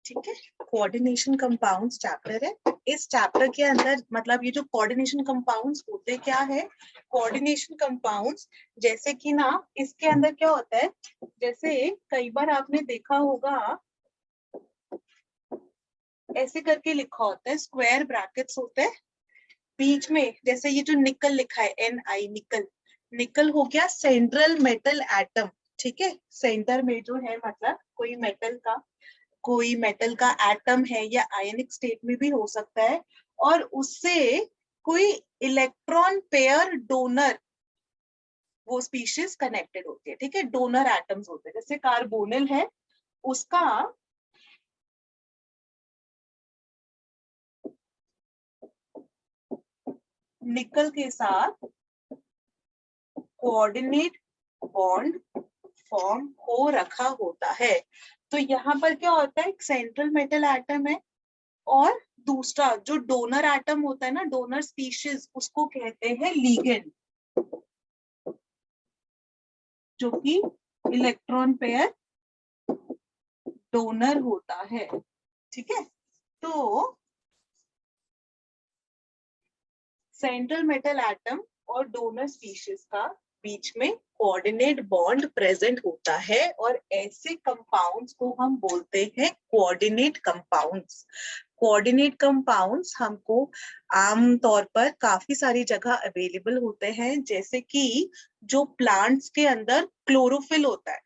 ठीक है, coordination compounds chapter है। इस चैप्टर के अंदर मतलब ये जो कोऑर्डिनेशन कंपाउंड्स होते क्या है, कोऑर्डिनेशन कंपाउंड्स जैसे कि ना इसके अंदर क्या होता है, जैसे कई बार आपने देखा होगा ऐसे करके लिखा होता है, स्क्वायर ब्रैकेट्स होते हैं बीच में, जैसे ये जो निकल लिखा है Ni, निकल। निकल हो गया सेंट्रल मेटल एटम। ठीक है, सेंटर में जो है मतलब कोई मेटल का एटम है या आयनिक स्टेट में भी हो सकता है, और उससे कोई इलेक्ट्रॉन पेयर डोनर वो स्पीशीज कनेक्टेड होती है। ठीक है, डोनर एटम्स होते हैं, जैसे कार्बोनिल है उसका निकल के साथ कोऑर्डिनेट बॉन्ड फॉर्म हो रखा होता है। तो यहाँ पर क्या होता है, एक सेंट्रल मेटल एटम है और दूसरा जो डोनर एटम होता है ना, डोनर स्पीशीज, उसको कहते हैं लिगेंड, जो कि इलेक्ट्रॉन पेयर डोनर होता है। ठीक है, तो सेंट्रल मेटल एटम और डोनर स्पीशीज का बीच में कोऑर्डिनेट बॉन्ड प्रेजेंट होता है, और ऐसे कंपाउंड्स को हम बोलते हैं कोऑर्डिनेट कंपाउंड्स। कोऑर्डिनेट कंपाउंड्स हमको आम तौर पर काफी सारी जगह अवेलेबल होते हैं, जैसे कि जो प्लांट्स के अंदर क्लोरोफिल होता है,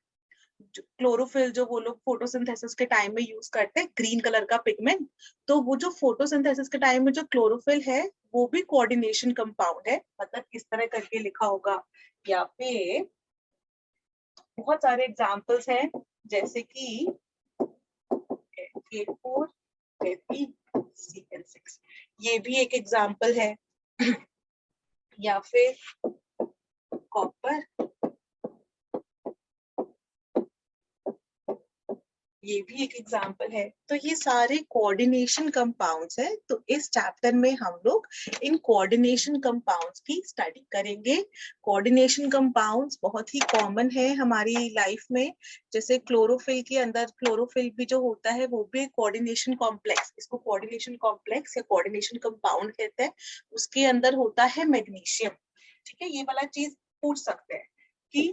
क्लोरोफिल जो वो लोग फोटोसिंथेसिस के टाइम में यूज करते हैं, ग्रीन कलर का पिगमेंट, तो वो जो फोटोसिंथेसिस के टाइम में जो क्लोरोफिल है वो भी कोऑर्डिनेशन कंपाउंड है। मतलब इस तरह करके लिखा होगा, या फिर बहुत सारे एग्जांपल्स हैं, जैसे कि K4 FeCl6, ये भी एक एग्जांपल है। या फिर कॉपर, ये भी एक एग्जांपल है। तो ये सारे कोऑर्डिनेशन कंपाउंड्स है। तो इस चैप्टर में हम लोग इन कोऑर्डिनेशन कंपाउंड्स की स्टडी करेंगे। कोऑर्डिनेशन कंपाउंड्स बहुत ही कॉमन है हमारी लाइफ में, जैसे क्लोरोफिल के अंदर क्लोरोफिल भी जो होता है वो भी कोऑर्डिनेशन कॉम्प्लेक्स, इसको कोऑर्डिनेशन कॉम्प्लेक्स या कोऑर्डिनेशन कंपाउंड कहते हैं। उसके अंदर होता है मैग्नीशियम। ठीक है, ये वाला चीज पूछ सकते हैं कि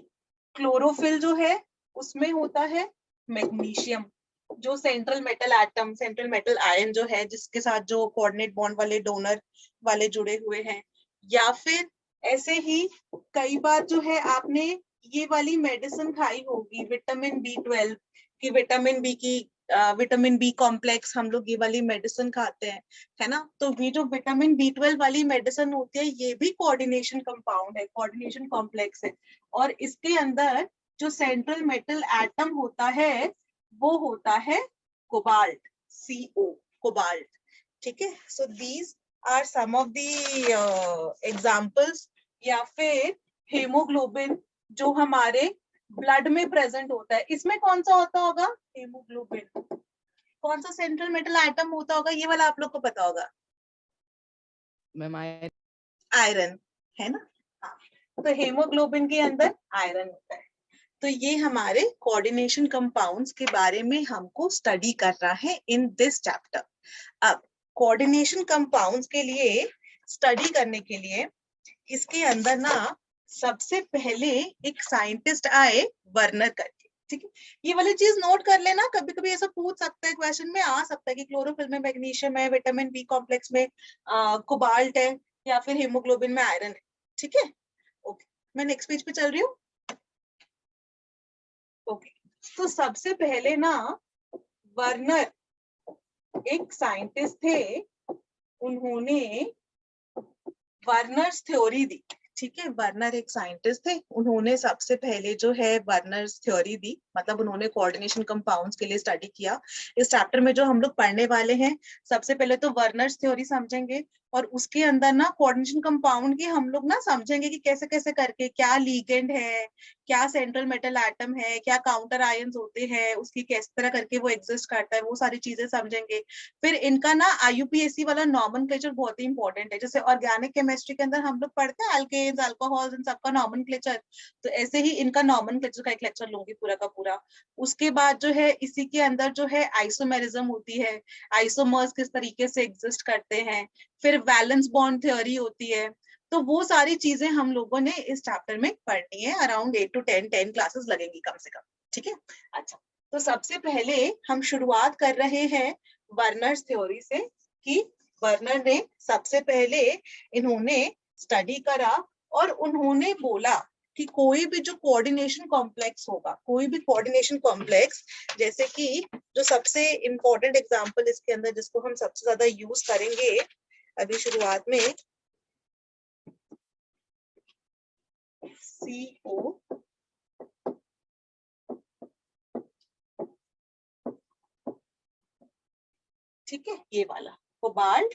क्लोरोफिल जो है उसमें होता है मैग्नीशियम, जो central metal atom, central metal ion जो है जिसके साथ जो कोऑर्डिनेट बॉन्ड वाले डोनर वाले जुड़े हुए हैं। या फिर ऐसे ही कई बार जो है आपने ये वाली मेडिसिन खाई होगी विटामिन B12 की, विटामिन बी कॉम्प्लेक्स, हम लोग ये वाली मेडिसिन खाते हैं, है ना। तो ये जो विटामिन B12 वाली मेडिसिन होती है ये भी कोऑर्डिनेशन कंपाउंड है, कोऑर्डिनेशन कॉम्प्लेक्स है। और इसके अंदर जो सेंट्रल मेटल एटम होता है वो होता है कोबाल्ट, CO, कोबाल्ट। ठीक है, so these are some of the examples. या फिर हेमोग्लोबिन जो हमारे ब्लड में प्रेजेंट होता है, इसमें कौन सा होता होगा हेमोग्लोबिन, कौन सा सेंट्रल मेटल एटम होता होगा, ये वाला आप लोग को पता होगा, मैम आयरन, है ना। हाँ, तो हेमोग्लोबिन के अंदर आयरन होता है। तो ये हमारे कोऑर्डिनेशन कंपाउंड्स के बारे में हमको स्टडी करना है इन दिस चैप्टर। अब कोऑर्डिनेशन कंपाउंड्स के लिए स्टडी करने के लिए इसके अंदर ना सबसे पहले एक साइंटिस्ट आए, वर्नर करके। ठीक है, ये वाली चीज नोट कर लेना, कभी कभी ऐसा पूछ सकता है, क्वेश्चन में आ सकता है कि क्लोरोफिल में मैग्नीशियम है, विटामिन बी कॉम्प्लेक्स में कोबाल्ट है, या फिर हीमोग्लोबिन में आयरन है। ठीक है, ओके, मैं नेक्स्ट पेज पे चल रही हूँ। ओके, तो सबसे पहले ना वर्नर एक साइंटिस्ट थे, उन्होंने वर्नर्स थ्योरी दी। ठीक है, वर्नर एक साइंटिस्ट थे, उन्होंने सबसे पहले जो है वर्नर्स थ्योरी दी, मतलब उन्होंने कोऑर्डिनेशन कंपाउंड्स के लिए स्टडी किया। इस चैप्टर में जो हम लोग पढ़ने वाले हैं, सबसे पहले तो वर्नर्स थ्योरी समझेंगे, और उसके अंदर ना कोऑर्डिनेशन कंपाउंड की हम लोग ना समझेंगे कि कैसे कैसे करके, क्या लीगेंड है, क्या सेंट्रल मेटल एटम है, क्या काउंटर आयंस होते हैं, उसकी किस तरह करके वो एग्जिस्ट करता है, वो सारी चीजें समझेंगे। फिर इनका ना IUPAC वाला नॉमेनक्लेचर बहुत ही इंपॉर्टेंट है। जैसे ऑर्गेनिक केमिस्ट्री के अंदर हम लोग पढ़ते हैं अल्केन एल्केन्स, अल्कोहल्स, इन सबका नॉमेनक्लेचर। तो ऐसे ही इनका नॉमेनक्लेचर का एक लेक्चर लूंगी पूरा का पूरा। उसके बाद जो है इसी के अंदर जो है आइसोमेरिज्म होती है, आइसोमर्स किस तरीके से एग्जिस्ट करते हैं, फिर वैलेंस बॉन्ड थ्योरी होती है। तो वो सारी चीजें हम लोगों ने इस चैप्टर में पढ़नी है। अराउंड 8 to 10 क्लासेस लगेंगी कम से कम, ठीक है। अच्छा, तो सबसे पहले हम शुरुआत कर रहे हैं वर्नर्स थ्योरी से, कि वर्नर ने सबसे पहले इन्होंने स्टडी करा और उन्होंने बोला कि कोई भी जो कोऑर्डिनेशन कॉम्प्लेक्स होगा, कोई भी कोऑर्डिनेशन कॉम्प्लेक्स, जैसे कि जो सबसे इंपॉर्टेंट एग्जांपल इसके अंदर जिसको हम सबसे ज्यादा यूज करेंगे अभी शुरुआत में, CO, ठीक है, ये वाला कोबाल्ट,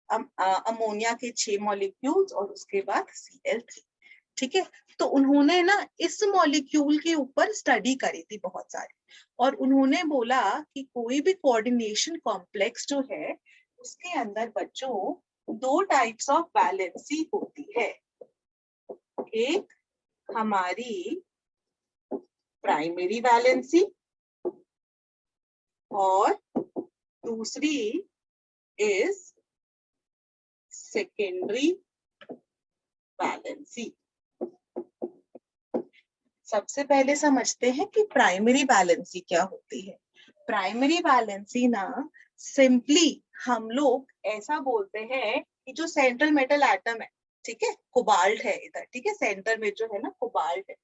अमोनिया के 6 मॉलिक्यूल्स और उसके बाद Cl3, ठीक है। तो उन्होंने ना इस मॉलिक्यूल के ऊपर स्टडी करी थी बहुत सारी, और उन्होंने बोला कि कोई भी कोऑर्डिनेशन कॉम्प्लेक्स जो है उसके अंदर बच्चों 2 टाइप्स ऑफ वैलेंसी होती है। एक हमारी प्राइमरी वैलेंसी और दूसरी इज सेकेंडरी वैलेंसी। सबसे पहले समझते हैं कि प्राइमरी वैलेंसी क्या होती है। प्राइमरी वैलेंसी ना सिंपली हम लोग ऐसा बोलते हैं कि जो सेंट्रल मेटल एटम है, ठीक है, कोबाल्ट है इधर, ठीक है, सेंटर में जो है ना कोबाल्ट है,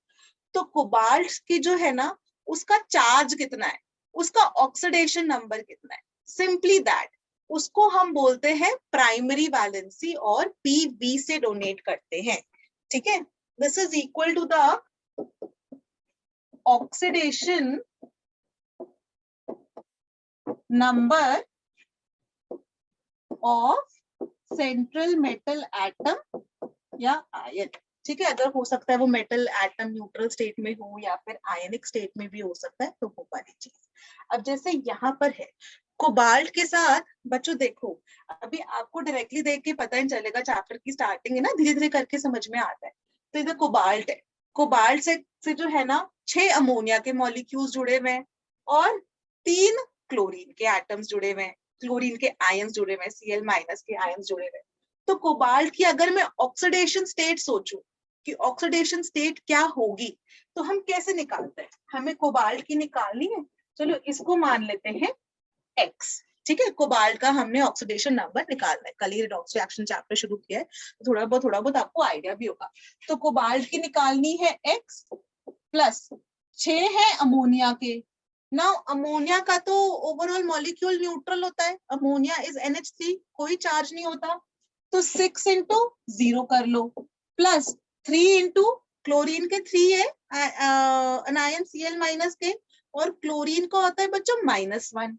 तो कोबाल्ट की जो है ना उसका चार्ज कितना है, उसका ऑक्सीडेशन नंबर कितना है, सिंपली दैट, उसको हम बोलते हैं प्राइमरी वैलेंसी और पीवी से डोनेट करते हैं, ठीक है। This is equal to the oxidation number of central metal atom या आयन, ठीक है। अगर हो सकता है वो मेटल एटम न्यूट्रल स्टेट में हो या फिर आयनिक स्टेट में भी हो सकता है, तो वो वाली चीज। अब जैसे यहाँ पर है कोबाल्ट के साथ, बच्चों देखो अभी आपको डायरेक्टली देख के पता नहीं चलेगा, चैप्टर की स्टार्टिंग है ना, धीरे धीरे करके समझ में आता है। तो इधर कोबाल्ट है, कोबाल्ट से जो है ना 6 अमोनिया के मॉलिक्यूल्स जुड़े हुए हैं और 3 क्लोरीन के एटम्स जुड़े हुए हैं, क्लोरीन के आयंस जुड़े हुए हैं, Cl- के आयंस जुड़े हुए हैं। तो कोबाल्ट की अगर मैं ऑक्सीडेशन स्टेट सोचूं कि ऑक्सीडेशन स्टेट क्या होगी, तो हम कैसे निकालते हैं, हमें कोबाल्ट की निकालनी है, चलो इसको मान लेते हैं X, ठीक है। कोबाल्ट का हमने ऑक्सीडेशन नंबर निकालना है, कल ही रिडॉक्स रिएक्शन चैप्टर शुरू किया है, थोड़ा बहुत आपको आइडिया भी होगा। तो कोबाल्ट की निकालनी है X प्लस 6 है अमोनिया के। नाउ अमोनिया का तो ओवरऑल मॉलिक्यूल न्यूट्रल होता है, अमोनिया इज NH3, कोई चार्ज नहीं होता, तो 6 into 0 कर लो, प्लस 3 into क्लोरीन के 3 है अनायन Cl- के, और क्लोरीन का होता है बच्चों -1,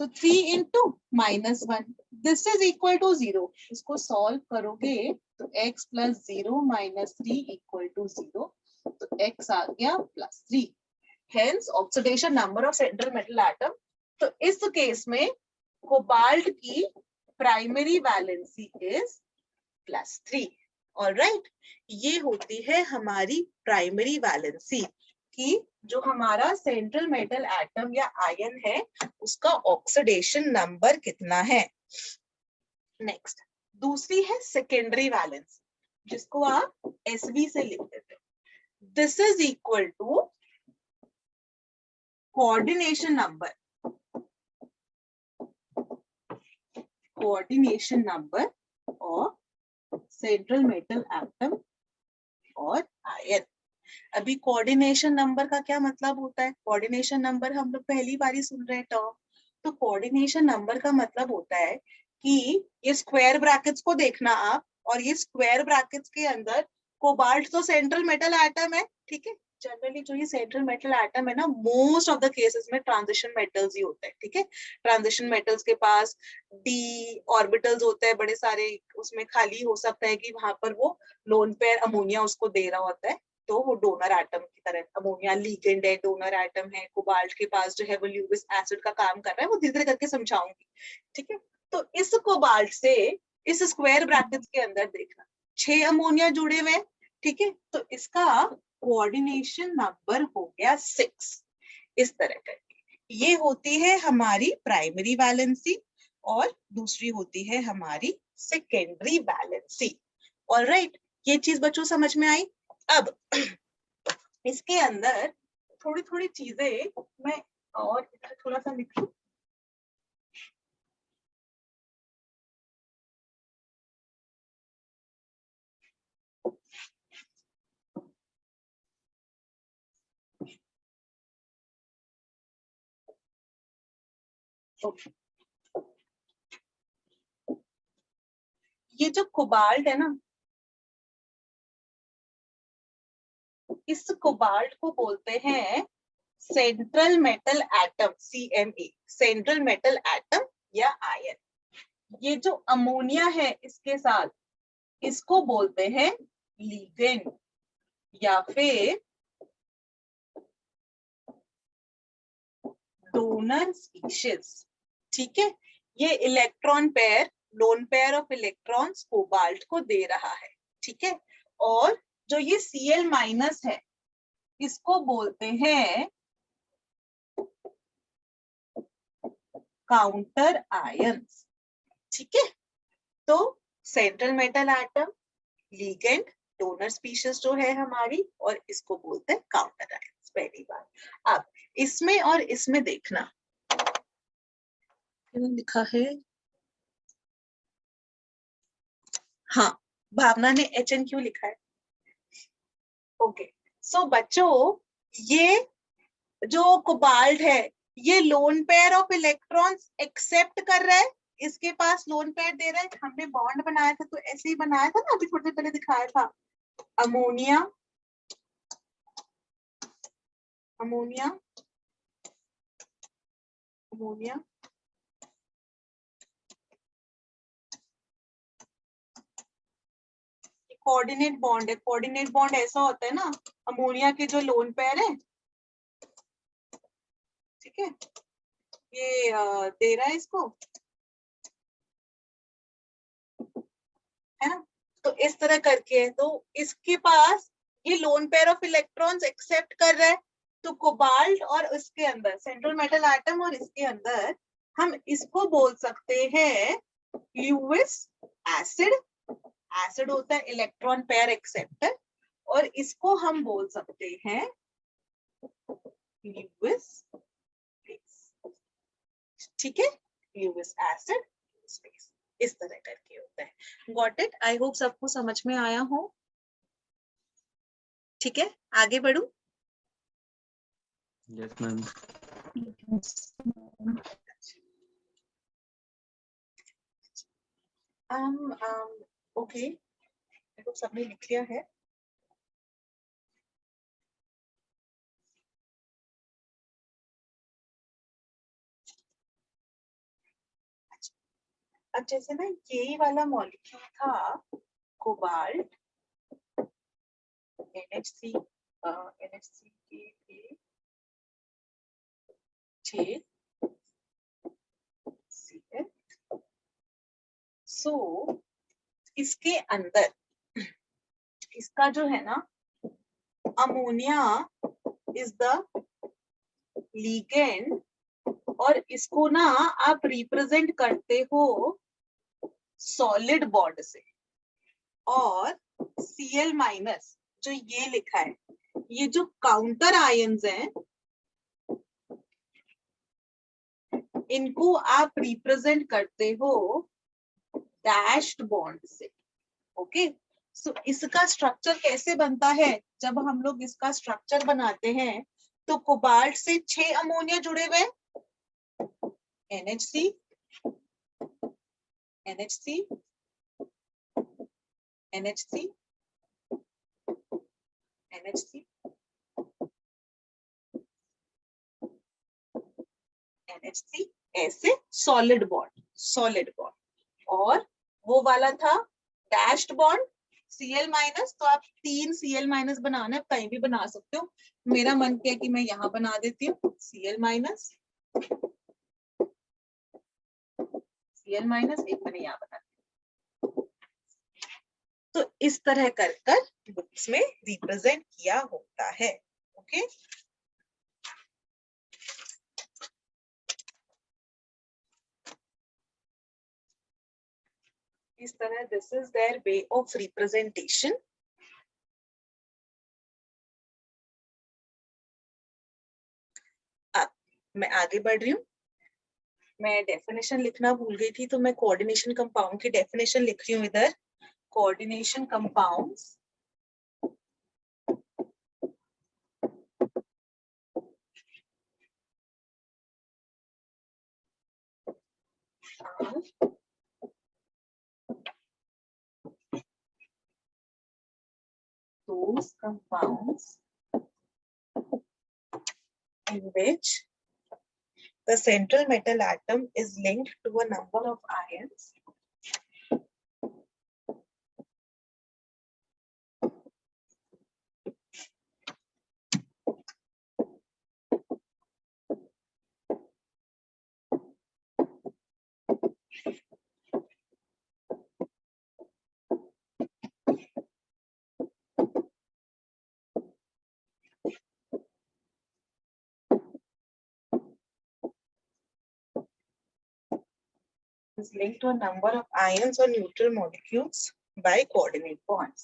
तो 3 into -1, this is equal to 0। इसको सॉल्व करोगे तो x plus 0 minus 3 equal to 0, तो x आ गया +3, hence oxidation number of central metal atom. तो इस केस में कोबाल्ट की प्राइमरी वैलेंसी इज +3, ऑलराइट। ये होती है हमारी प्राइमरी वैलेंसी, कि जो हमारा सेंट्रल मेटल एटम या आयन है उसका ऑक्सीडेशन नंबर कितना है। नेक्स्ट, दूसरी है सेकेंडरी वैलेंसी, जिसको आप SV से लिख देते हो। This is equal to coordination number, coordination number of central metal atom और आयन। अभी कोऑर्डिनेशन नंबर का क्या मतलब होता है, कोऑर्डिनेशन नंबर हम लोग पहली बार ही सुन रहे हैं टर्म। तो कोऑर्डिनेशन नंबर का मतलब होता है कि ये स्क्वायर ब्रैकेट्स को देखना आप, और ये स्क्वायर ब्रैकेट्स के अंदर कोबाल्ट तो सेंट्रल मेटल एटम है, ठीक है। जनरली जो ये सेंट्रल मेटल एटम है ना, मोस्ट ऑफ द केसेस में ट्रांजिशन मेटल्स ही होते हैं, ठीक है। ट्रांजिशन मेटल्स के पास d ऑर्बिटल्स होते हैं बड़े सारे, उसमें खाली हो सकता है कि वहां पर वो लोन पेयर अमोनिया उसको दे रहा होता है, तो वो डोनर एटम की तरह, अमोनिया लिगेंड है, डोनर एटम है, कोबाल्ट के पास जो है वो ल्यूविस एसिड का काम कर रहा है, वो धीरे धीरे करके समझाऊंगी, ठीक है। तो इस कोबाल्ट से इस स्क्वायर ब्रैकेट्स के अंदर देखना 6 अमोनिया जुड़े हुए, ठीक है, तो इसका कोऑर्डिनेशन नंबर हो गया 6। इस तरह करके ये होती है हमारी प्राइमरी वैलेंसी और दूसरी होती है हमारी सेकेंडरी वैलेंसी। ऑलराइट, ये चीज बच्चों समझ में आई। अब इसके अंदर थोड़ी थोड़ी चीजें मैं और इधर थोड़ा सा लिख लूं। ये जो कोबाल्ट है ना, इस कोबाल्ट को बोलते हैं central metal atom, CME, central metal atom या आयन। ये जो अमोनिया है इसके साथ, इसको बोलते हैं लिगेंड या फिर डोनर स्पीशीज। ठीक है, ये electron pair, loan pair of electrons cobalt को दे रहा है। ठीक है, और जो ये Cl माइनस है इसको बोलते हैं काउंटर आयंस। ठीक है, तो central metal atom, ligand, donor species जो है हमारी, और इसको बोलते हैं काउंटर आयंस। पहली बात। अब इसमें और इसमें देखना, लिखा है, हाँ, भावना ने HNQ लिखा है। ओके, सो बच्चों, ये जो कोबाल्ट है ये lone pair of electrons accept कर रहा है, इसके पास लोन पेयर दे रहा है। हमने बॉन्ड बनाया था तो ऐसे ही बनाया था ना, अभी थोड़ी देर पहले दिखाया था। Ammonia, ammonia, ammonia, coordinate bond है। कोऑर्डिनेट बॉन्ड ऐसा होता है ना, अमोनिया के जो लोन पेयर है, ठीक है, ये दे रहा है इसको, है ना, तो इस तरह करके है। तो इसके पास ये lone pair of electrons accept कर रहा है, तो कोबाल्ट और इसके अंदर सेंट्रल मेटल एटम और इसके अंदर हम इसको बोल सकते हैं ल्यूविस एसिड। एसिड होता है इलेक्ट्रॉन पेयर एक्सेप्टर, और इसको हम बोल सकते हैं ल्यूविस बेस। ठीक है, ल्यूविस एसिड बेस, इस तरह करके होता है। Got it? आई होप सबको समझ में आया हो। ठीक है, आगे बढ़ू। Yes ma'am. ओके, तो सबने लिख लिया है। अब जैसे ना यही वाला मॉलिक्यूल था कोबाल्ट, NH3, NH3 के 6 Cl। सो इसके अंदर इसका जो है ना, अमोनिया इज द लिगेंड, और इसको ना आप रिप्रेजेंट करते हो सॉलिड बॉन्ड से, और Cl माइनस जो ये लिखा है, ये जो काउंटर आयंस हैं इनको आप रिप्रेजेंट करते हो डैश्ड बॉन्ड से। ओके, सो इसका स्ट्रक्चर कैसे बनता है? जब हम लोग इसका स्ट्रक्चर बनाते हैं तो कोबाल्ट से 6 अमोनिया जुड़े हुए, NH3, NH3, NH3, NH3, NH3, ऐसे सॉलिड बॉन्ड, सॉलिड बॉन्ड। और वो वाला था डैश्ड बॉन्ड, Cl माइनस, तो आप 3 Cl माइनस बनाना है, कहीं भी बना सकते हो। मेरा मन किया कि मैं यहाँ बना देती हूँ Cl माइनस, Cl माइनस, एक मैंने यहाँ बना दिया। तो इस तरह कर कर बुक्स में रिप्रेजेंट किया होता है. ओके. इस तरह this is their way of representation. मैं आगे बढ़ रही हूँ. मैं डेफिनेशन लिखना भूल गई थी, तो मैं कोऑर्डिनेशन कंपाउंड की डेफिनेशन लिख रही हूँ इधर. Coordination compounds those compounds in which the central metal atom is linked to a number of ions is linked to a number of ions or neutral molecules by coordinate bonds.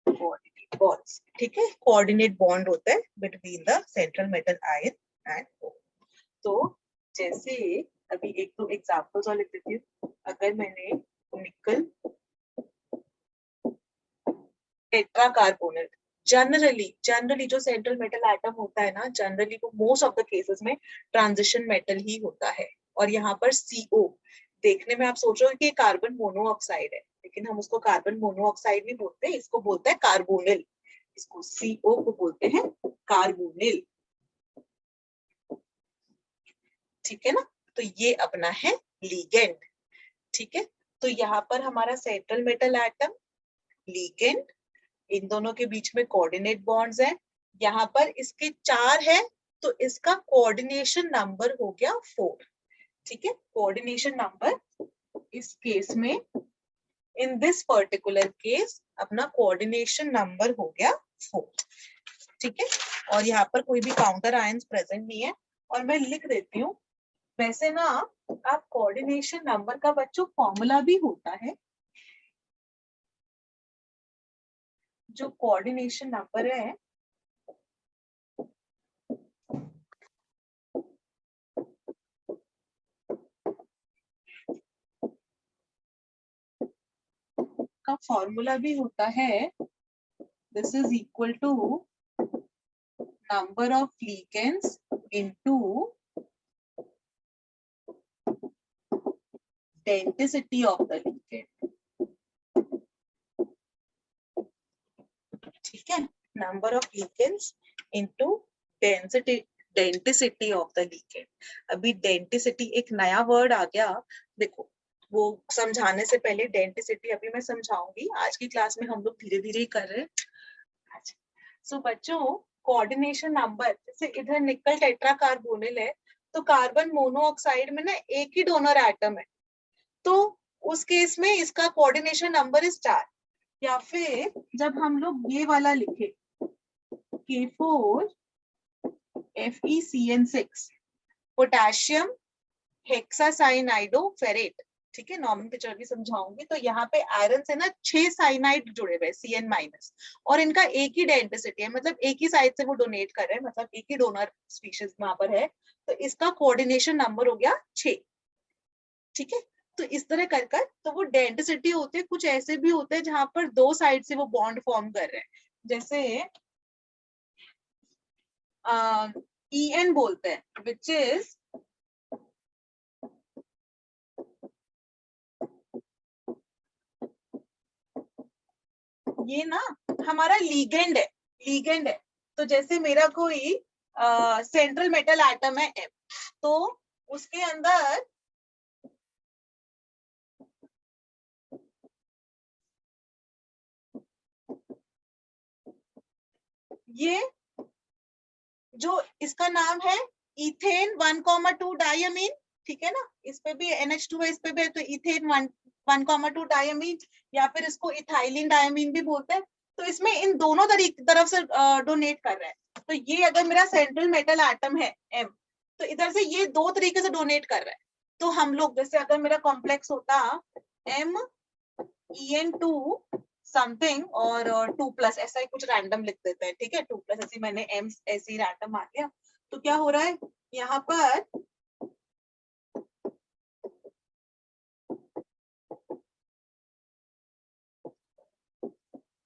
Coordinate bonds. ठीक है. Coordinate bond होता है between the central metal ion and O. तो जैसे अभी एक दो examples और लिख देती हूँ. अगर मैंने निकल टेट्राकार्बोनेट, जनरली जो सेंट्रल मेटल एटम होता है ना, जनरली वो मोस्ट ऑफ द केसेस में ट्रांजिशन मेटल ही होता है. और यहाँ पर CO देखने में आप सोच रहे हो कि कार्बन मोनोऑक्साइड है, लेकिन हम उसको कार्बन मोनोऑक्साइड नहीं बोलते, इसको बोलते हैं कार्बोनिल. इसको CO को बोलते हैं कार्बोनिल. ठीक है ना. तो ये अपना है लिगेंड. ठीक है. तो यहाँ पर हमारा सेंट्रल मेटल एटम, लिगेंड, इन दोनों के बीच में कोऑर्डिनेट बॉन्ड्स है. यहाँ पर इसके 4 है, तो इसका कोऑर्डिनेशन नंबर हो गया 4. ठीक है. कोऑर्डिनेशन नंबर इस केस में, इन दिस पर्टिकुलर केस, अपना कोऑर्डिनेशन नंबर हो गया 4. ठीक है. और यहाँ पर कोई भी काउंटर आयंस प्रेजेंट नहीं है. और मैं लिख देती हूँ. वैसे ना आप कोऑर्डिनेशन नंबर का बच्चों फॉर्मूला भी होता है. जो कोऑर्डिनेशन नंबर है का फॉर्मूला भी होता है. This is equal to number of ligands into density of the ligand. ठीक है. Number of ligands into density of the ligand. अभी डेंसिटी एक नया वर्ड आ गया. देखो, वो समझाने से पहले डेंसिटी अभी मैं समझाऊंगी. आज की क्लास में हम लोग धीरे धीरे ही कर रहे हैं. सो बच्चों, कोऑर्डिनेशन नंबर, जैसे इधर निकल टेट्राकार्बोनिल है, तो कार्बन मोनोऑक्साइड में ना एक ही डोनर एटम है, तो उस केस में इसका कोऑर्डिनेशन नंबर इज 4. या फिर जब हम लोग ये वाला लिखे K4 FeCN6 पोटेशियम हेक्सासाइनाइडोफेरेट. ठीक है. नॉमेनक्लेचर भी समझाऊंगी. तो यहाँ पे आयरन से ना 6 साइनाइड जुड़े हुए, CN-, और इनका एक ही डेंसिटी है, मतलब एक ही साइड से वो डोनेट कर रहे हैं, मतलब एक ही डोनर स्पीशीज वहां पर है. तो इसका कोऑर्डिनेशन नंबर हो गया 6. ठीक है. तो इस तरह कर कर, तो वो डेंसिटी होते हैं. कुछ ऐसे भी होते हैं जहां पर 2 साइड से वो बॉन्ड फॉर्म कर रहे हैं, जैसे EN बोलते हैं, विच इज ये ना हमारा लीगेंड है. लीगेंड है. तो जैसे मेरा कोई सेंट्रल मेटल एटम है M, तो उसके अंदर ये जो इसका नाम है इथेन 1,2 डायमीन, ठीक है ना, इस पे भी NH2 है, इस पे भी है, तो इथेन 1,2 डायमीन, या फिर इसको इथाइलिन डायमीन भी बोलते हैं। तो इसमें इन दोनों तरफ से डोनेट कर रहा है। तो ये अगर मेरा सेंट्रल मेटल एटम है M, तो इधर से ये दो तरीके से डोनेट कर रहा है। तो हम लोग जैसे अगर मेरा कॉम्प्लेक्स होता MEN2 समथिंग और 2+ ऐसा ही कुछ रैंडम लिख देते हैं, ठीक है, 2+ ऐसे मैंने M ऐसे ही रैंडम मान लिया। तो क्या हो रहा है यहाँ पर,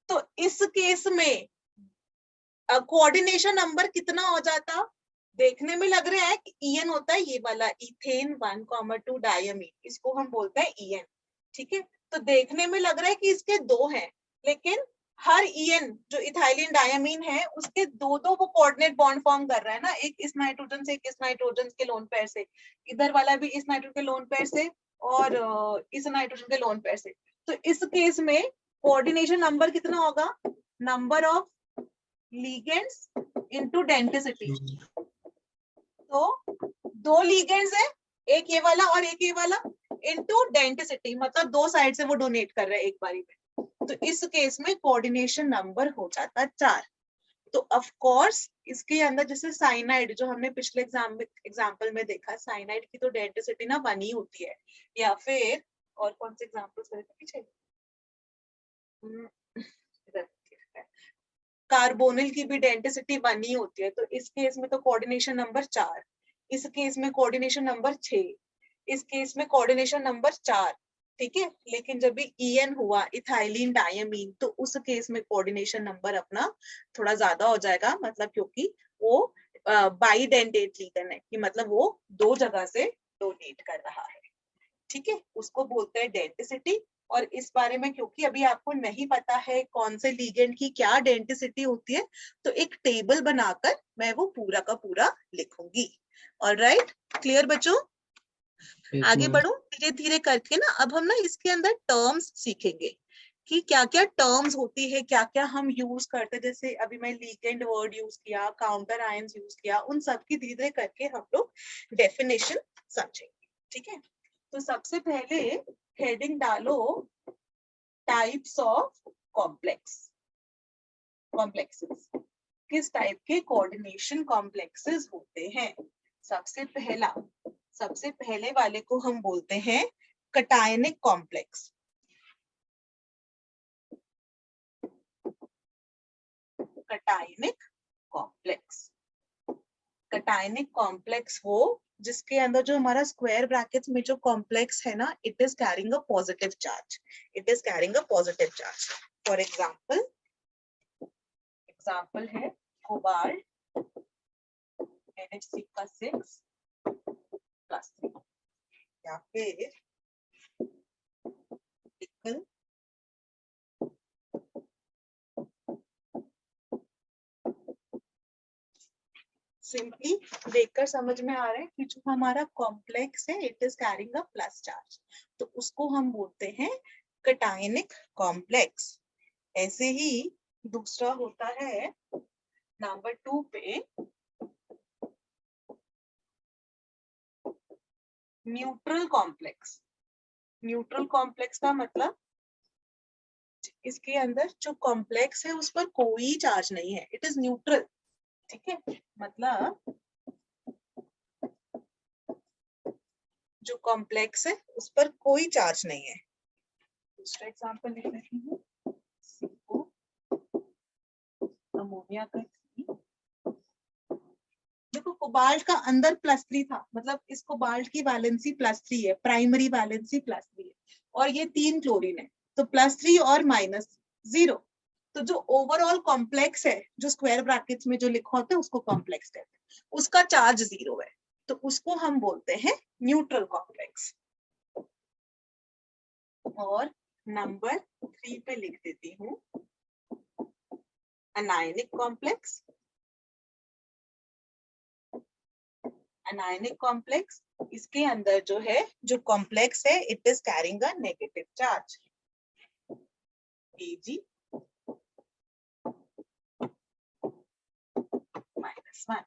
तो इस केस में कोऑर्डिनेशन नंबर कितना हो जाता, देखने में लग रहा है कि EN होता है ये वाला इथेन 1,2 डायमीन, इसको हम बोलते हैं EN, ठीक है। तो देखने में लग रहा है कि इसके दो हैं, लेकिन हर EN जो इथाइलिन डायमीन है उसके दो दो वो कोऑर्डिनेट बॉन्ड फॉर्म कर रहा है ना, एक इस नाइट्रोजन से एक इस नाइट्रोजन के लोन पेयर से, इधर वाला भी इस नाइट्रोजन के लोन पेयर से और इस नाइट्रोजन के लोन पेयर से। तो इस केस में कोऑर्डिनेशन नंबर कितना होगा, number of ligands into density. तो दो लिगेंड्स है, एक ये वाला और एक ये वाला, इनटू डेंसिटी, मतलब दो साइड से वो डोनेट कर रहे हैं एक बारी में। तो इस केस में कोऑर्डिनेशन नंबर हो जाता है 4। तो ऑफ कोर्स इसके अंदर जैसे साइनाइड जो हमने पिछले एग्जाम्पल में देखा, साइनाइड की तो डेंसिटी ना 1 ही होती है, या फिर और कौन से एग्जाम्पल्स थे पीछे, कार्बोनिल की भी डेंसिटी 1 ही होती है। तो इस केस में तो कोऑर्डिनेशन नंबर 4, इस केस में कोऑर्डिनेशन नंबर 6, इस केस में कोऑर्डिनेशन नंबर 4, ठीक है। लेकिन जब भी EN हुआ इथाइलिन डायमीन, तो उस केस में कोऑर्डिनेशन नंबर अपना थोड़ा ज्यादा हो जाएगा, मतलब क्योंकि वो बाइडेंटेट लिगेंड है, कि मतलब वो दो जगह से डोनेट कर रहा है, ठीक है, उसको बोलते हैं डेंसिटी। और इस बारे में क्योंकि अभी आपको नहीं पता है कौन से लिगेंड की क्या डेंसिटी होती है, तो एक टेबल बनाकर मैं वो पूरा का पूरा लिखूंगी। ऑलराइट, क्लियर बच्चों? Yes, आगे ma'am. बढ़ो धीरे धीरे करके ना। अब हम ना इसके अंदर टर्म्स सीखेंगे कि क्या क्या टर्म्स होती है, क्या क्या हम यूज करते हैं। जैसे अभी मैं लिगेंड वर्ड यूज किया, काउंटर आयंस यूज किया, उन सब की धीरे धीरे करके हम लोग डेफिनेशन समझेंगे, ठीक है। तो सबसे पहले हेडिंग डालो टाइप्स ऑफ कॉम्प्लेक्सेस। किस टाइप के कोऑर्डिनेशन कॉम्प्लेक्सेस होते हैं। सबसे पहले वाले को हम बोलते हैं कटायनिक कॉम्प्लेक्स। कटायनिक कॉम्प्लेक्स वो जिसके अंदर जो हमारा स्क्वायर ब्रैकेट्स में जो कॉम्प्लेक्स है ना, it is carrying a positive charge, for example है कोबाल्ट NH6+3, या फिर निकल सिंपली देखकर समझ में आ रहा है कि जो हमारा कॉम्प्लेक्स है it is carrying a plus charge, तो उसको हम बोलते हैं कटायनिक कॉम्प्लेक्स। ऐसे ही दूसरा होता है नंबर 2 पे न्यूट्रल कॉम्प्लेक्स का मतलब इसके अंदर जो कॉम्प्लेक्स है उस पर कोई चार्ज नहीं है, इट इज न्यूट्रल, ठीक है। मतलब जो कॉम्प्लेक्स है उस पर कोई चार्ज नहीं है। दूसरा एग्जांपल लिख रही हूँ, अमोनिया का। देखो कोबाल्ट का अंदर +3 था, मतलब इस कोबाल्ट की वैलेंसी +3 है, प्राइमरी वैलेंसी +3 है, और ये 3 क्लोरीन है, तो +3 और -0। तो जो ओवरऑल कॉम्प्लेक्स है, जो स्क्वायर ब्रैकेट्स में जो लिखा होता है उसको कॉम्प्लेक्स कहते हैं, उसका चार्ज 0 है, तो उसको हम बोलते हैं न्यूट्रल कॉम्प्लेक्स। और नंबर 3 पे लिख देती हूँ अनायनिक कॉम्प्लेक्स। अनायनिक कॉम्प्लेक्स, इसके अंदर जो है जो कॉम्प्लेक्स है it is carrying a negative charge Ag -1।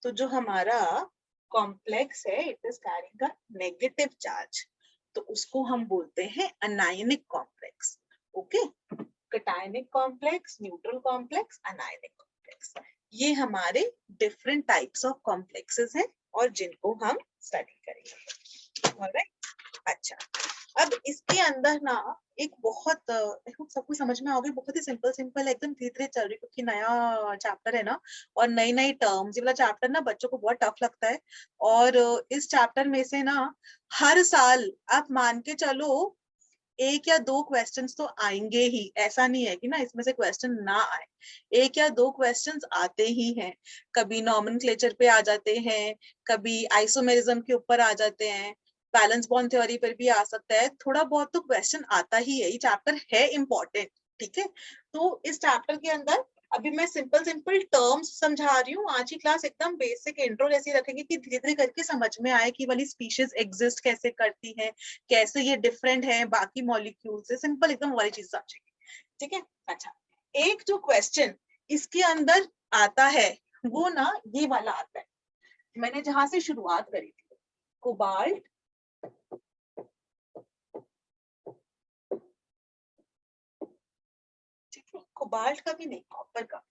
तो जो हमारा कॉम्प्लेक्स है it is carrying a negative charge, तो उसको हम बोलते हैं anionic complex. Okay, cationic complex, neutral complex, anionic complex, ये हमारे डिफरेंट टाइप्स ऑफ कॉम्प्लेक्सेस हैं और जिनको हम स्टडी करेंगे। ऑलराइट, अच्छा, अब इसके अंदर ना एक बहुत सबको समझ में आओगे, बहुत ही सिंपल सिंपल एकदम धीरे धीरे चल रही, क्योंकि नया चैप्टर है ना और नई नई टर्म्स, ये वाला चैप्टर ना बच्चों को बहुत टफ लगता है। और इस चैप्टर में से ना हर साल आप मान के चलो एक या दो क्वेश्चंस तो आएंगे ही, ऐसा नहीं है कि ना इसमें से क्वेश्चन ना आए, एक या दो क्वेश्चंस आते ही हैं। कभी नॉमेनक्लेचर पे आ जाते हैं, कभी आइसोमेरिज्म के ऊपर आ जाते हैं, बैलेंस बॉन्ड थ्योरी पर भी आ सकता है, थोड़ा बहुत तो क्वेश्चन आता ही है, ये चैप्टर है इम्पोर्टेंट। ठीक है, तो इस चैप्टर के अंदर अभी मैं सिंपल सिंपल टर्म्स समझा रही हूँ। आज की क्लास एकदम बेसिक इंट्रो जैसी रखेंगे कि धीरे धीरे करके समझ में आए कि वाली स्पीशीज एग्जिस्ट कैसे करती है, कैसे ये डिफरेंट है बाकी मॉलिक्यूल से, सिंपल एकदम वाली चीज समझेंगे। ठीक है, अच्छा, एक जो क्वेश्चन इसके अंदर आता है वो ना ये वाला आता है, मैंने जहां से शुरुआत करी थी, कोबाल्ट, ठीक है, कोबाल्ट का भी नहीं, कॉपर का।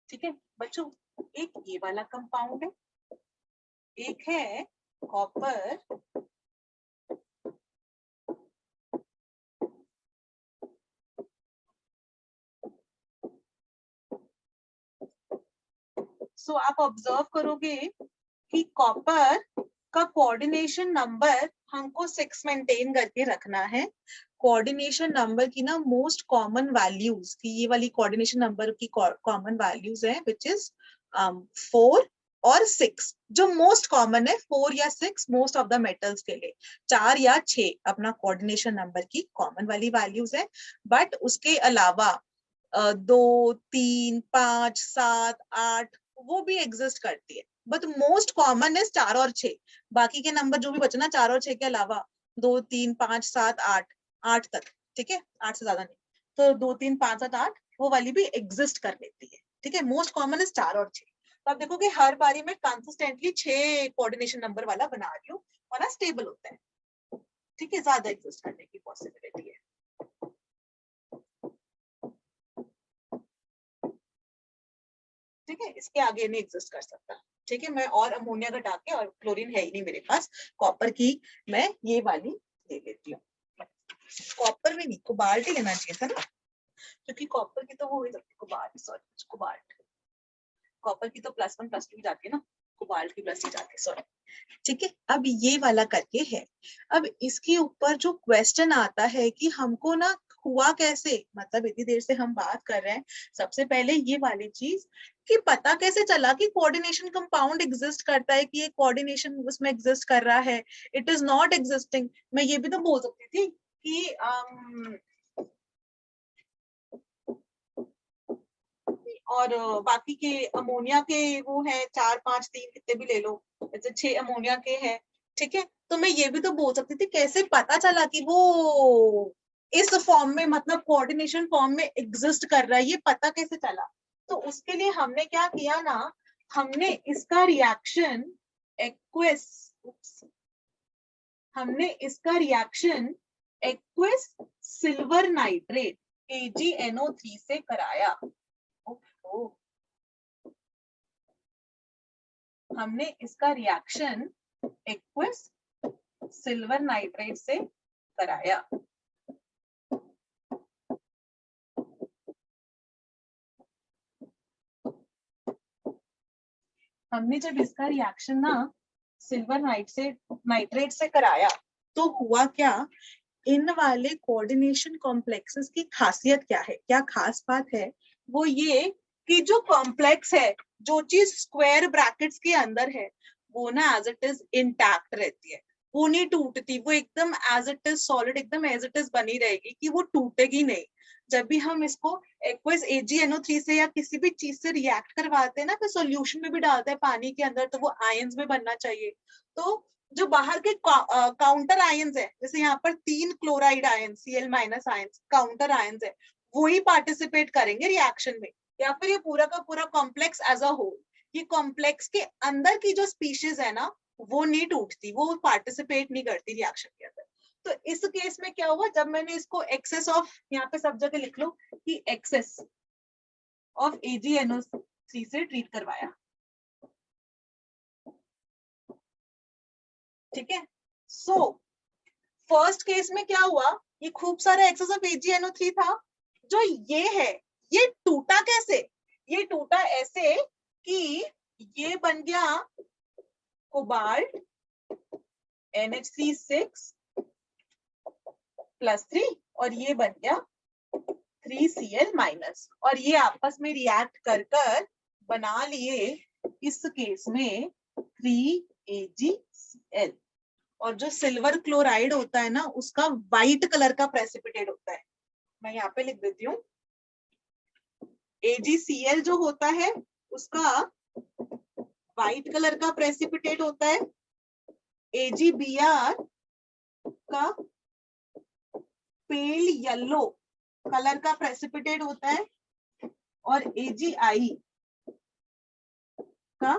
ठीक है बच्चों, एक ये वाला कंपाउंड है, एक है कॉपर, सो आप ऑब्जर्व करोगे कि कॉपर का कोऑर्डिनेशन नंबर हमको 6 मेंटेन करके रखना है। कोऑर्डिनेशन नंबर की ना मोस्ट कॉमन वैल्यूज की, ये वाली कोऑर्डिनेशन नंबर की कॉमन वैल्यूज है विच इज 4 और 6, जो मोस्ट कॉमन है 4 या 6 मोस्ट ऑफ द मेटल्स के लिए, 4 या 6 अपना कोऑर्डिनेशन नंबर की कॉमन वाली वैल्यूज है। बट उसके अलावा 2, 3, 5, 7, 8 वो भी एग्जिस्ट करती है, बट मोस्ट कॉमन है 4 और 6। बाकी के नंबर जो भी बचे ना 4 और 6 के अलावा, 2, 3, 5, 7, 8, 8 तक, ठीक है, 8 से ज्यादा नहीं, तो 2, 3, 5, 7, 8 वो वाली भी एग्जिस्ट कर लेती है। ठीक है, मोस्ट कॉमन है 4 और 6। तो आप देखोगे हर बारी में कंसिस्टेंटली 6 कोऑर्डिनेशन नंबर वाला बना रही हूँ और ना स्टेबल होता है। ठीक है, ज्यादा एग्जिस्ट करने की पॉसिबिलिटी है। ठीक है, इसके आगे नहीं एग्जिस्ट कर सकता। ठीक है, मैं और अमोनिया घटा के, और क्लोरीन है ही नहीं मेरे पास, कॉपर की मैं ये वाली ले लेती हूँ। कॉपर में नहीं, कोबाल्ट ही लेना चाहिए था ना, क्योंकि कॉपर की तो वो हो सकती है, कोबाल्ट, सॉरी कोबाल्ट, कॉपर की तो +1 +2 जाती है ना, कोबाल्ट की प्लस ही जाती है, सॉरी। ठीक है, अब ये वाला करके है। अब इसके ऊपर जो क्वेश्चन आता है कि हमको ना हुआ कैसे, मतलब इतनी देर से हम बात कर रहे हैं, सबसे पहले ये वाली चीज कि पता कैसे चला कि कोऑर्डिनेशन कंपाउंड एग्जिस्ट करता है, कि ये कोऑर्डिनेशन उसमें एग्जिस्ट कर रहा है, इट इज नॉट एग्जिस्टिंग। मैं ये भी तो बोल सकती थी कि और बाकी के अमोनिया के वो है 4, 5, 3 कितने भी ले लो, जैसे 6 अमोनिया के हैं। ठीक है, तो मैं ये भी तो बोल सकती थी कैसे पता चला कि वो इस फॉर्म में, मतलब कोऑर्डिनेशन फॉर्म में एग्जिस्ट कर रहा है, ये पता कैसे चला। तो उसके लिए हमने क्या किया ना, हमने इसका रिएक्शन एक्विस हमने इसका reaction aqueous silver nitrate AgNO3 से कराया। हमने इसका रिएक्शन एक्विस सिल्वर नाइट्रेट से कराया। हमने जब इसका रिएक्शन ना सिल्वर नाइट्रेट से कराया, तो हुआ क्या, इन वाले कोऑर्डिनेशन कॉम्प्लेक्सेस की खासियत क्या है, क्या खास बात है, वो ये कि जो कॉम्प्लेक्स है, जो चीज स्क्वायर ब्रैकेट्स के अंदर है, वो ना एज इट इज इंटैक्ट रहती है, वो नहीं टूटती, वो एकदम एज इट इज सॉलिड, एकदम एज इट इज बनी रहेगी, कि वो टूटेगी नहीं। जब भी हम इसको एक्वस AgNO3 से या किसी भी चीज से रिएक्ट करवाते हैं ना, फिर सॉल्यूशन में भी डालते हैं पानी के अंदर, तो वो आयंस में बनना चाहिए। तो जो बाहर के काउंटर आयंस है, जैसे यहाँ पर 3 chloride ion Cl minus ions counter ions है, वो ही पार्टिसिपेट करेंगे रिएक्शन में, या फिर ये पूरा का पूरा कॉम्प्लेक्स एज अ होल। ये कॉम्प्लेक्स के अंदर की जो स्पीशीज है ना, वो नहीं टूटती, वो पार्टिसिपेट नहीं करती रिएक्शन के अंदर। तो इस केस में क्या हुआ, जब मैंने इसको एक्सेस ऑफ, यहाँ पे सब जगह लिख लो कि एक्सेस ऑफ AgNO3 से ट्रीट करवाया, ठीक है। सो फर्स्ट केस में क्या हुआ, ये खूब सारा एक्सेस ऑफ AgNO3 था, जो ये है ये टूटा कैसे, ये टूटा ऐसे कि ये बन गया कोबाल्ट NH36 +3 और ये बन गया 3Cl माइनस, और ये आपस में रिएक्ट कर कर बना लिए इस केस में 3AgCl। और जो सिल्वर क्लोराइड होता है ना, उसका व्हाइट कलर का प्रेसिपिटेट होता है, मैं यहाँ पे लिख देती हूँ। AgCl जो होता है उसका व्हाइट कलर का प्रेसिपिटेट होता है, AgBr का पेल येलो कलर का प्रेसिपिटेट होता है, और AgI का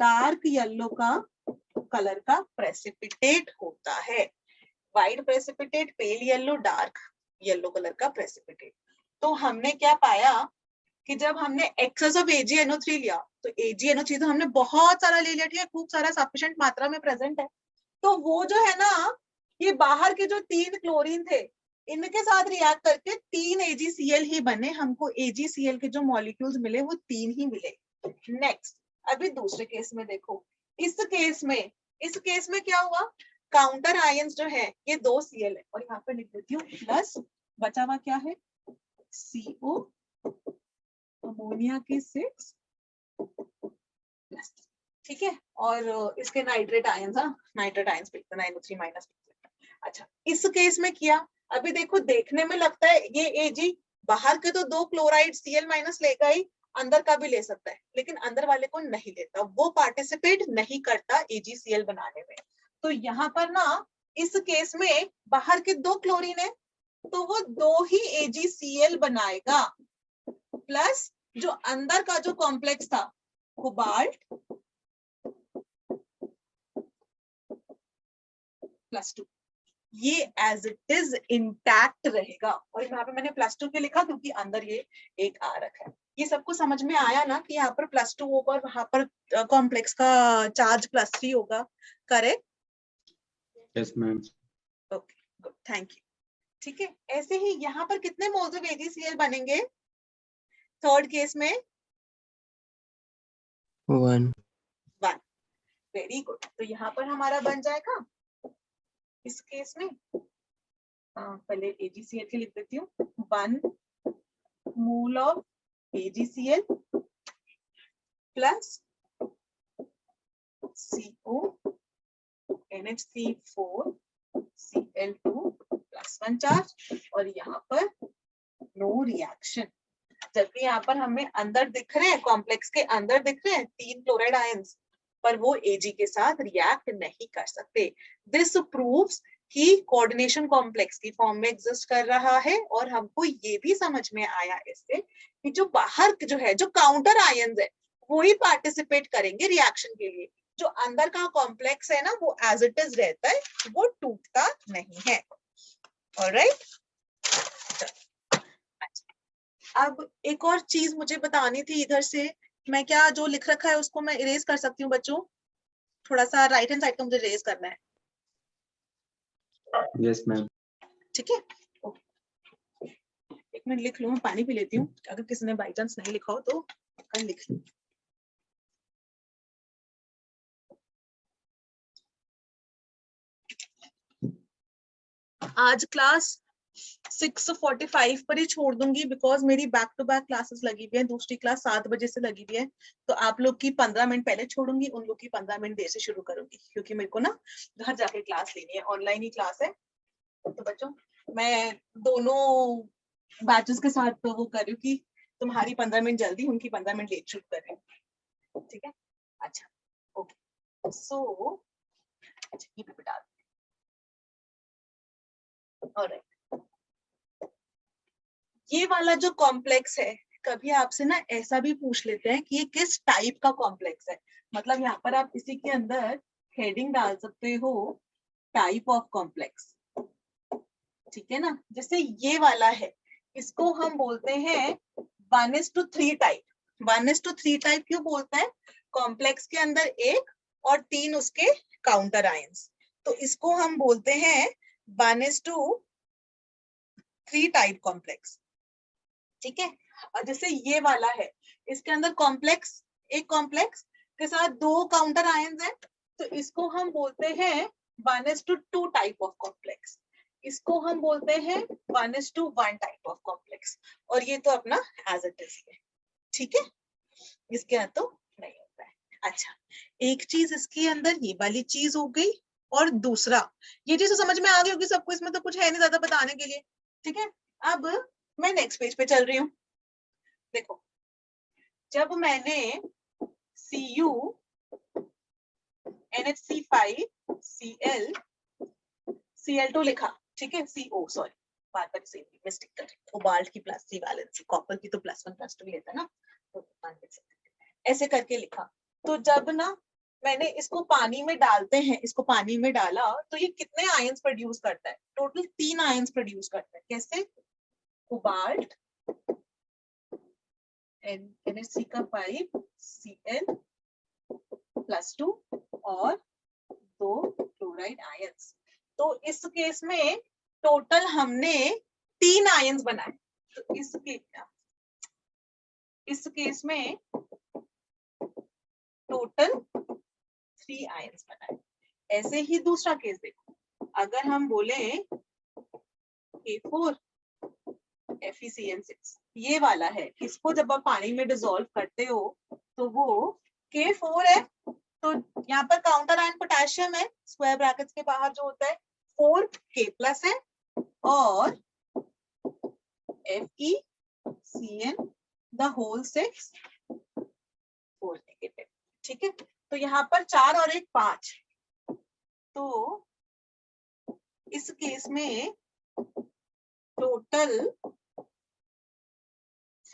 डार्क येलो का कलर का प्रेसिपिटेट होता है। White precipitate, pale yellow, dark yellow colour का प्रेसिपिटेट। तो हमने क्या पाया कि जब हमने एक्सेस ऑफ AgNO3 लिया, तो AgNO3 तो हमने बहुत सारा ले लिया, ठीक है, खूब सारा सफिशिएंट मात्रा में प्रेजेंट है, तो वो जो है ना, ये बाहर के जो 3 क्लोरीन थे, इनके साथ रिएक्ट करके 3 AgCl ही बने, हमको AgCl के जो मॉलिक्यूल्स मिले वो 3 ही मिले। नेक्स्ट, अभी दूसरे केस में देखो, इस केस में क्या हुआ, काउंटर आयंस जो है ये 2 Cl है, और यहाँ पे लिख देती हूँ प्लस, बचा हुआ क्या है CO अमोनिया के 6 प्लस, ठीक है, और इसके नाइट्रेट आयंस, नाइट्रेट आयंस लिखते हैं, NO3 माइनस। अच्छा, इस केस में किया, अभी देखो देखने में लगता है ये Ag बाहर के तो 2 क्लोराइड Cl माइनस लेगा ही, अंदर का भी ले सकता है, लेकिन अंदर वाले को नहीं लेता, वो पार्टिसिपेट नहीं करता AgCl बनाने में। तो यहाँ पर ना इस केस में बाहर के 2 क्लोरीन है, तो वो 2 ही AgCl बनाएगा, प्लस जो अंदर का जो कॉम्प्लेक्स था कोबाल्ट +2, ये एज इट इज इंटैक्ट रहेगा। और यहाँ पे मैंने +2 के लिखा क्योंकि अंदर ये एक आ रखा है। ये सबको समझ में आया ना कि यहाँ पर +2 होगा और वहां पर कॉम्प्लेक्स का चार्ज +3 होगा, correct? Yes ma'am. Okay, good, thank you. ठीक है, ऐसे ही यहाँ पर कितने मोल्स ऑफ AgCl बनेंगे थर्ड केस में? 1। Very good. तो यहाँ पर हमारा बन जाएगा इस केस में, पहले AgCl के लिख देती हूँ, 1 mole of AgCl plus CO NH34 Cl2 +1 charge, और यहाँ पर नो रिएक्शन। जबकि यहाँ पर हमें अंदर दिख रहे हैं, कॉम्प्लेक्स के अंदर दिख रहे हैं 3 क्लोराइड आयंस, पर वो Ag के साथ रिएक्ट नहीं कर सकते। दिस प्रूव्स कि कोऑर्डिनेशन कॉम्प्लेक्स की फॉर्म में एग्जिस्ट कर रहा है, और हमको ये भी समझ में आया इससे कि जो बाहर जो है, जो काउंटर आयंस है, वो ही पार्टिसिपेट करेंगे रिएक्शन के लिए, जो अंदर का कॉम्प्लेक्स है ना, वो एज इट इज रहता है, वो टूटता नहीं है। ऑलराइट, अब एक और चीज मुझे बतानी थी इधर से, मैं क्या जो लिख रखा है उसको मैं इरेज कर सकती हूँ बच्चों? थोड़ा सा राइट हैंड साइड का मुझे इरेज करना है। Yes ma'am. ठीक है, एक मिनट लिख लूं, मैं पानी पी लेती हूँ, अगर किसी ने बाई चांस नहीं लिखा हो तो कल लिख लूं। आज क्लास 6:45 पर ही छोड़ दूंगी, बिकॉज मेरी बैक टू बैक क्लासेस लगी हुई है, दूसरी क्लास 7 बजे से लगी हुई है, तो आप लोग की 15 मिनट पहले छोड़ूंगी, उन लोग की 15 मिनट देर से शुरू करूंगी, क्योंकि मेरे को ना घर जाके क्लास लेनी है, ऑनलाइन ही क्लास है। तो बच्चों मैं दोनों बैचेस के साथ तो वो कर रही हूँ कि तुम्हारी 15 मिनट जल्दी, उनकी 15 मिनट लेट शुरू कर रही हूँ, ठीक है? अच्छा, ओके, सो ये भी बता दें। ऑलराइट, ये वाला जो कॉम्प्लेक्स है, कभी आपसे ना ऐसा भी पूछ लेते हैं कि ये किस टाइप का कॉम्प्लेक्स है। मतलब यहाँ पर आप इसी के अंदर हेडिंग डाल सकते हो, टाइप ऑफ कॉम्प्लेक्स, ठीक है ना। जैसे ये वाला है, इसको हम बोलते हैं 1:3 टाइप। 1:3 टाइप क्यों बोलते हैं? कॉम्प्लेक्स के अंदर 1 और 3 उसके काउंटर आयंस, तो इसको हम बोलते हैं 1:3 टाइप कॉम्प्लेक्स, ठीक है। और जैसे ये वाला है, इसके अंदर कॉम्प्लेक्स, एक कॉम्प्लेक्स के साथ 2 काउंटर आयंस हैं, तो इसको हम बोलते हैं 1:2 टाइप ऑफ कॉम्प्लेक्स। इसको हम बोलते हैं 1:1 टाइप ऑफ कॉम्प्लेक्स। और ये तो अपना एज इट इज है, ठीक है, इसके अंदर तो नहीं होता है। अच्छा, एक चीज इसके अंदर ये वाली चीज हो गई, और दूसरा ये चीज तो समझ में आ गई होगी सबको, इसमें तो कुछ है नहीं ज्यादा बताने के लिए, ठीक है। अब मैं नेक्स्ट पेज पे चल रही हूँ। देखो, जब मैंने Cu NH5 Cl Cl2 लिखा, ठीक है, CO सॉरी, बार बार से मिस्टेक कर रही हूँ, कोबाल्ट की प्लस सी वैलेंसी, कॉपर की तो +1 +2 लेता है ना, तो ऐसे करके लिखा। तो जब ना मैंने इसको पानी में डालते हैं, इसको पानी में डाला, तो ये कितने आयंस प्रोड्यूस करता है? टोटल 3 आयंस प्रोड्यूस करता है। कैसे? कोबाल्ट NH5 Cl+2 और 2 क्लोराइड आयंस। तो इस केस में टोटल हमने 3 आयंस बनाए। तो इस केस में टोटल 3 आयंस बनाए। ऐसे ही दूसरा केस देखो, अगर हम बोले K4 FeCN6, ये वाला है, इसको जब आप पानी में डिसॉल्व करते हो तो वो K4 है, तो यहाँ पर काउंटर आयन पोटेशियम है, स्क्वायर ब्रैकेट्स के बाहर जो होता है 4K+ है, और FeCN the whole 6 4 नेगेटिव, ठीक है। तो यहाँ पर 4 और 1 5, तो इस केस में टोटल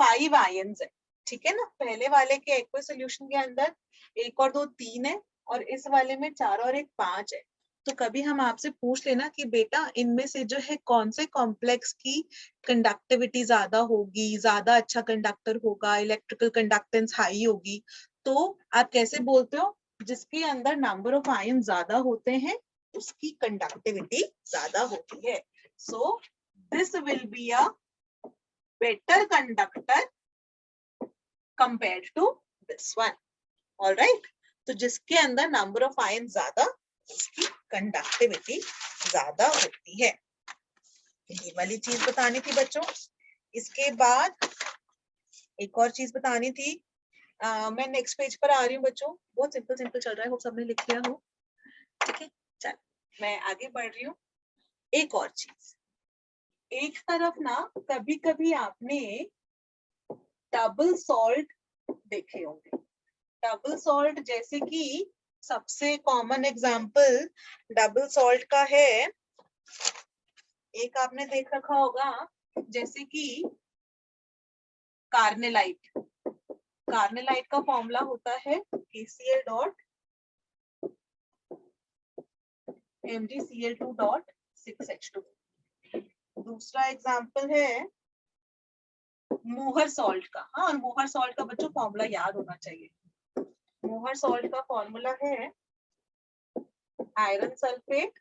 5 आयंस है, ठीक है ना। पहले वाले के एक्वस सॉल्यूशन के अंदर 1 और 2 3 है, और इस वाले में 4 और 1 5 है। तो कभी हम आपसे पूछ लेना कि बेटा इनमें से जो है कौन से कॉम्प्लेक्स की कंडक्टिविटी ज्यादा होगी, ज्यादा अच्छा कंडक्टर होगा, इलेक्ट्रिकल कंडक्टेंस हाई होगी, तो आप कैसे बोलते हो? जिसके अंदर नंबर ऑफ आयन ज्यादा होते हैं उसकी कंडक्टिविटी ज्यादा होती है। So this will be a better conductor compared to this one. All right, तो जिसके अंदर नंबर ऑफ आयन ज्यादा, उसकी कंडक्टिविटी ज्यादा होती है। ये वाली चीज बतानी थी बच्चों। इसके बाद एक और चीज बतानी थी। मैं नेक्स्ट पेज पर आ रही हूँ बच्चों, बहुत सिंपल सिंपल चल रहा है, वो सबने लिख लिया हो, ठीक है। चल मैं आगे बढ़ रही हूँ। एक और चीज, एक तरफ ना कभी कभी आपने डबल सॉल्ट देखे होंगे। डबल सॉल्ट जैसे कि सबसे कॉमन एग्जांपल डबल सॉल्ट का है, एक आपने देख रखा होगा, जैसे कि कार्नेलाइट। कार्नेलाइट का फॉर्मूला होता है KCl.MgCl2.6H2। दूसरा एग्जांपल है मोहर सॉल्ट का। हाँ, और मोहर सॉल्ट का बच्चों फॉर्मूला याद होना चाहिए। मोहर सॉल्ट का फॉर्मूला है iron sulphate,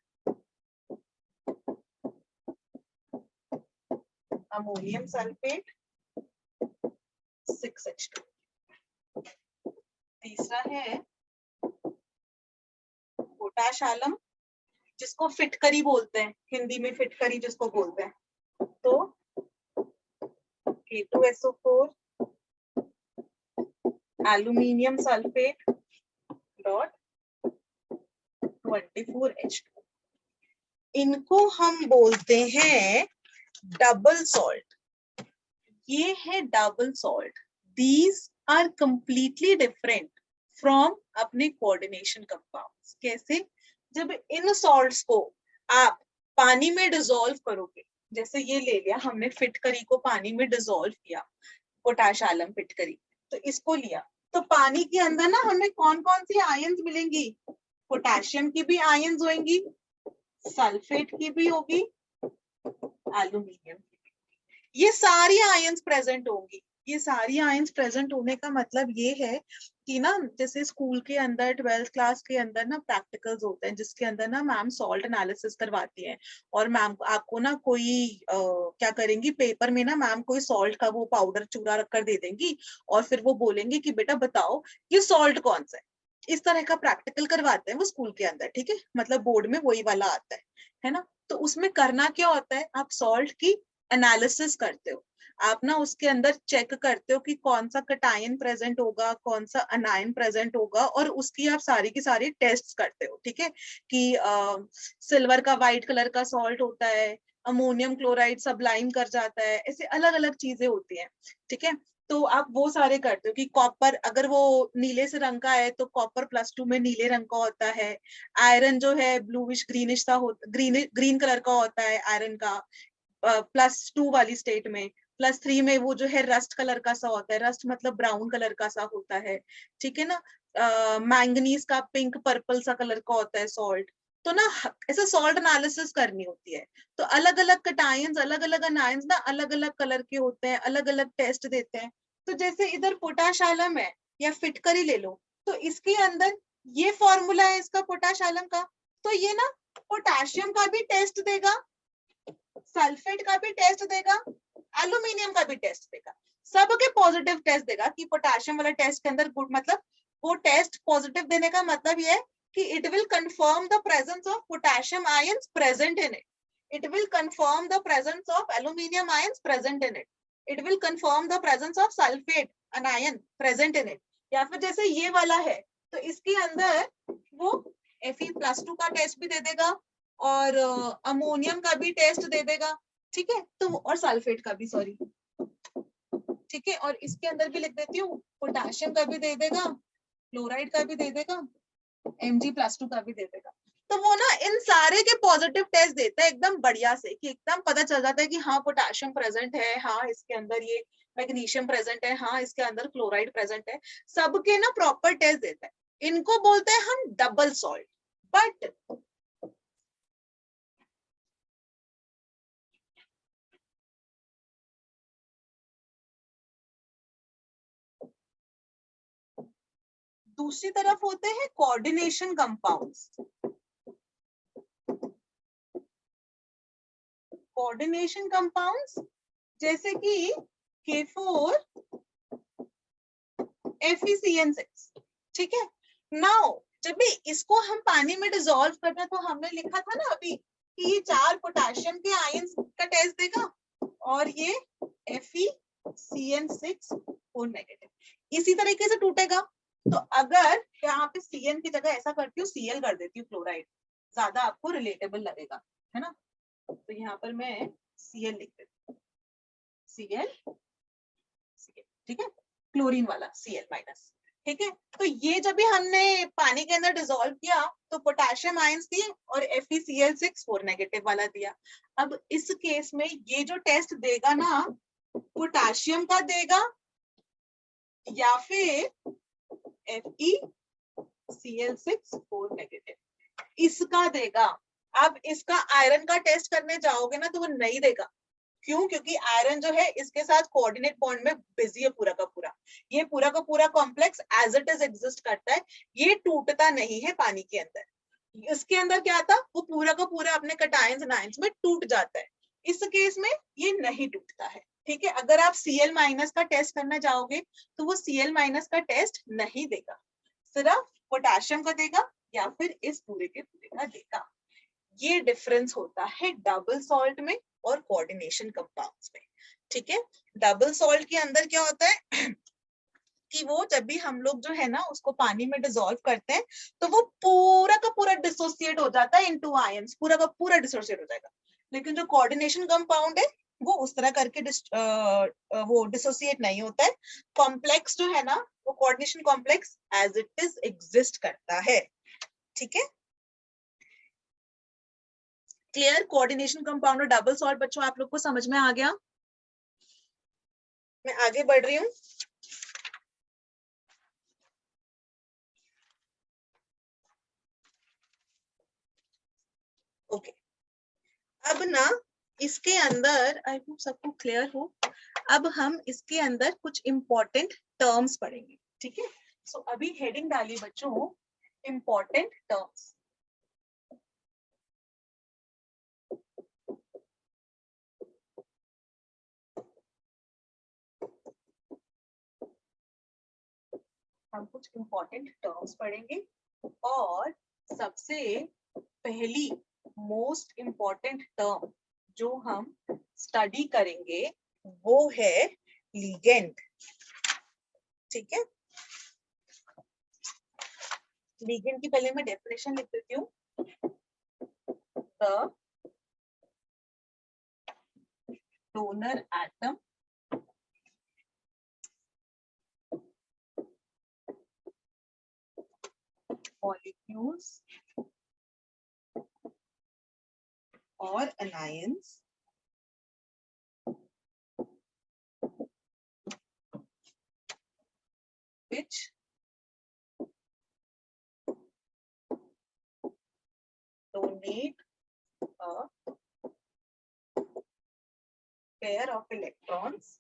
ammonium sulphate, 6H2। तीसरा है पोटाश आलम, जिसको फिटकरी बोलते हैं, हिंदी में फिटकरी जिसको बोलते हैं, तो K2SO4 aluminium sulphate dot 24H2। इनको हम बोलते हैं डबल सॉल्ट। ये है double salt. These are completely different from अपने कोऑर्डिनेशन कंपाउंड्स। कैसे? जब इन सॉल्ट्स को आप पानी में डिसॉल्व करोगे, जैसे ये ले लिया हमने फिटकरी को पानी में डिसॉल्व किया, पोटाश आलम फिटकरी, तो इसको लिया, तो पानी के अंदर ना हमें कौन कौन सी आयंस मिलेंगी? पोटेशियम की भी आयंस होंगी, सल्फेट की भी होगी, एल्यूमिनियम की भी। ये सारी आयंस प्रेजेंट होंगी। ये सारी आयंस प्रेजेंट होने का मतलब ये है कि ना, जैसे स्कूल के अंदर 12th क्लास के अंदर ना प्रैक्टिकल्स होते हैं, जिसके अंदर ना मैम सॉल्ट एनालिसिस करवाती है, और मैम आपको ना कोई क्या करेंगी, पेपर में ना मैम कोई सॉल्ट का वो पाउडर चूरा रख कर दे देंगी, और फिर वो बोलेंगे कि बेटा बताओ ये सॉल्ट कौन सा है। इस तरह का प्रैक्टिकल करवाते हैं वो स्कूल के अंदर, ठीक है, मतलब बोर्ड में वही वाला आता है ना। तो उसमें करना क्या होता है, आप सॉल्ट की एनालिसिस करते हो, आप ना उसके अंदर चेक करते हो कि कौन सा कटायन प्रेजेंट होगा, कौन सा अनायन प्रेजेंट होगा, और उसकी आप सारी की सारी टेस्ट करते हो, ठीक है, कि सिल्वर का व्हाइट कलर का सॉल्ट होता है, अमोनियम क्लोराइड सब्लाइम कर जाता है, ऐसे अलग अलग चीजें होती हैं, ठीक है। तो आप वो सारे करते हो कि कॉपर अगर वो नीले से रंग का है तो कॉपर +2 में नीले रंग का होता है, आयरन जो है ब्लूइश ग्रीनिश सा होता, ग्रीन कलर का होता है आयरन का +2 वाली स्टेट में, +3 में वो जो है रस्ट कलर का सा होता है, रस्ट मतलब ब्राउन कलर का सा होता है, ठीक है ना। मैंगनीज का पिंक पर्पल सा कलर का होता है सॉल्ट। तो ना ऐसे सॉल्ट एनालिसिस करनी होती है, तो अलग अलग कटायंस अलग अलग अनायंस ना अलग अलग कलर के होते हैं, अलग अलग टेस्ट देते हैं। तो जैसे इधर पोटाश आलम है या फिटकरी ले लो, तो इसके अंदर ये फॉर्मूला है इसका पोटाश आलम का, तो ये ना पोटेशियम का भी टेस्ट देगा, सल्फेट का भी टेस्ट देगा, एल्यूमिनियम का भी टेस्ट देगा, सबके पॉजिटिव टेस्ट देगा। कि पोटेशियम वाला टेस्ट के अंदर गुड, मतलब वो टेस्ट पॉजिटिव देने का मतलब ये है कि it will confirm the presence of potassium ions present in it, it will confirm the presence of aluminium ions present in it, it will confirm the presence of sulphate अनायन present in it. या फिर जैसे ये वाला है, तो इसके अंदर वो Fe+2 का टेस्ट भी दे देगा, और अमोनियम का भी टेस्ट दे देगा, ठीक है, तो और सल्फेट का भी, सॉरी, ठीक है, और इसके अंदर भी लिख देती हूँ, पोटेशियम का भी दे देगा, क्लोराइड का भी दे देगा, Mg+2 का भी दे देगा। तो वो ना इन सारे के पॉजिटिव टेस्ट देता है एकदम बढ़िया से, कि एकदम पता चल जाता है कि हाँ पोटेशियम प्रेजेंट है, हाँ इसके अंदर ये मैग्नीशियम प्रेजेंट है, हाँ इसके अंदर क्लोराइड प्रेजेंट है, सबके ना प्रॉपर टेस्ट देता है। इनको बोलते हैं हम डबल सॉल्ट। बट दूसरी तरफ होते हैं कोऑर्डिनेशन कंपाउंड्स। कोऑर्डिनेशन कंपाउंड्स जैसे कि K4 FeCN6, ठीक है। नाउ जब भी इसको हम पानी में डिसॉल्व करना, तो हमने लिखा था ना अभी कि ये 4 पोटेशियम के आयंस का टेस्ट देगा, और ये FeCN6 O नेगेटिव इसी तरीके से टूटेगा। तो अगर यहाँ पे Cn की जगह ऐसा करती हूँ, Cl कर देती हूँ क्लोराइड, ज्यादा आपको रिलेटेबल लगेगा, है ना। तो यहाँ पर मैं Cl लिख देती हूँ, Cl, ठीक है, क्लोरीन वाला Cl-, ठीक है। तो ये जब भी हमने पानी के अंदर डिसॉल्व किया, तो पोटेशियम आयंस दिए और FeCl6 4 नेगेटिव वाला दिया। अब इस केस में ये जो टेस्ट देगा ना, पोटेशियम का देगा या फिर FeCl6 4 नेगेटिव इसका देगा। अब इसका आयरन का टेस्ट करने जाओगे ना, तो वो नहीं देगा। क्यों? क्योंकि आयरन जो है इसके साथ कोऑर्डिनेट बॉन्ड में बिजी है पूरा का पूरा, ये पूरा का पूरा complex as it is exist करता है, ये टूटता नहीं है पानी के अंदर। इसके अंदर क्या था, वो पूरा का पूरा अपने कटायंस आयंस में टूट जाता है। इस केस में ये नहीं टूटता है, ठीक है। अगर आप Cl- का टेस्ट करने जाओगे, तो वो Cl- का टेस्ट नहीं देगा, सिर्फ पोटेशियम का देगा या फिर इस पूरे के पूरे का देगा। ये डिफरेंस होता है डबल सॉल्ट में और कोऑर्डिनेशन कंपाउंड्स में, ठीक है। डबल सॉल्ट के अंदर क्या होता है कि वो जब भी हम लोग जो है ना उसको पानी में डिसॉल्व करते हैं, तो वो पूरा का पूरा डिसोसिएट हो जाता है इनटू आयंस, पूरा का पूरा डिसोसिएट हो जाएगा। लेकिन जो कोऑर्डिनेशन कंपाउंड है वो उस तरह करके वो डिसोसिएट नहीं होता है। कॉम्प्लेक्स जो है ना, वो coordination complex as it is exist करता है, ठीक है। क्लियर, कोऑर्डिनेशन कंपाउंड और डबल सॉल्ट बच्चों आप लोग को समझ में आ गया। मैं आगे बढ़ रही हूँ। ओके, अब ना इसके अंदर आई होप सबको क्लियर हो। अब हम इसके अंदर कुछ इंपॉर्टेंट टर्म्स पढ़ेंगे, ठीक है। सो अभी हेडिंग डाली बच्चों इंपॉर्टेंट टर्म्स। हम कुछ इंपॉर्टेंट टर्म्स पढ़ेंगे और सबसे पहली मोस्ट इंपॉर्टेंट टर्म जो हम स्टडी करेंगे वो है लिगेंड, ठीक है। लिगेंड की पहले मैं डेफिनेशन लिख देती हूँ। The donor atom molecules or anions which donate a pair of electrons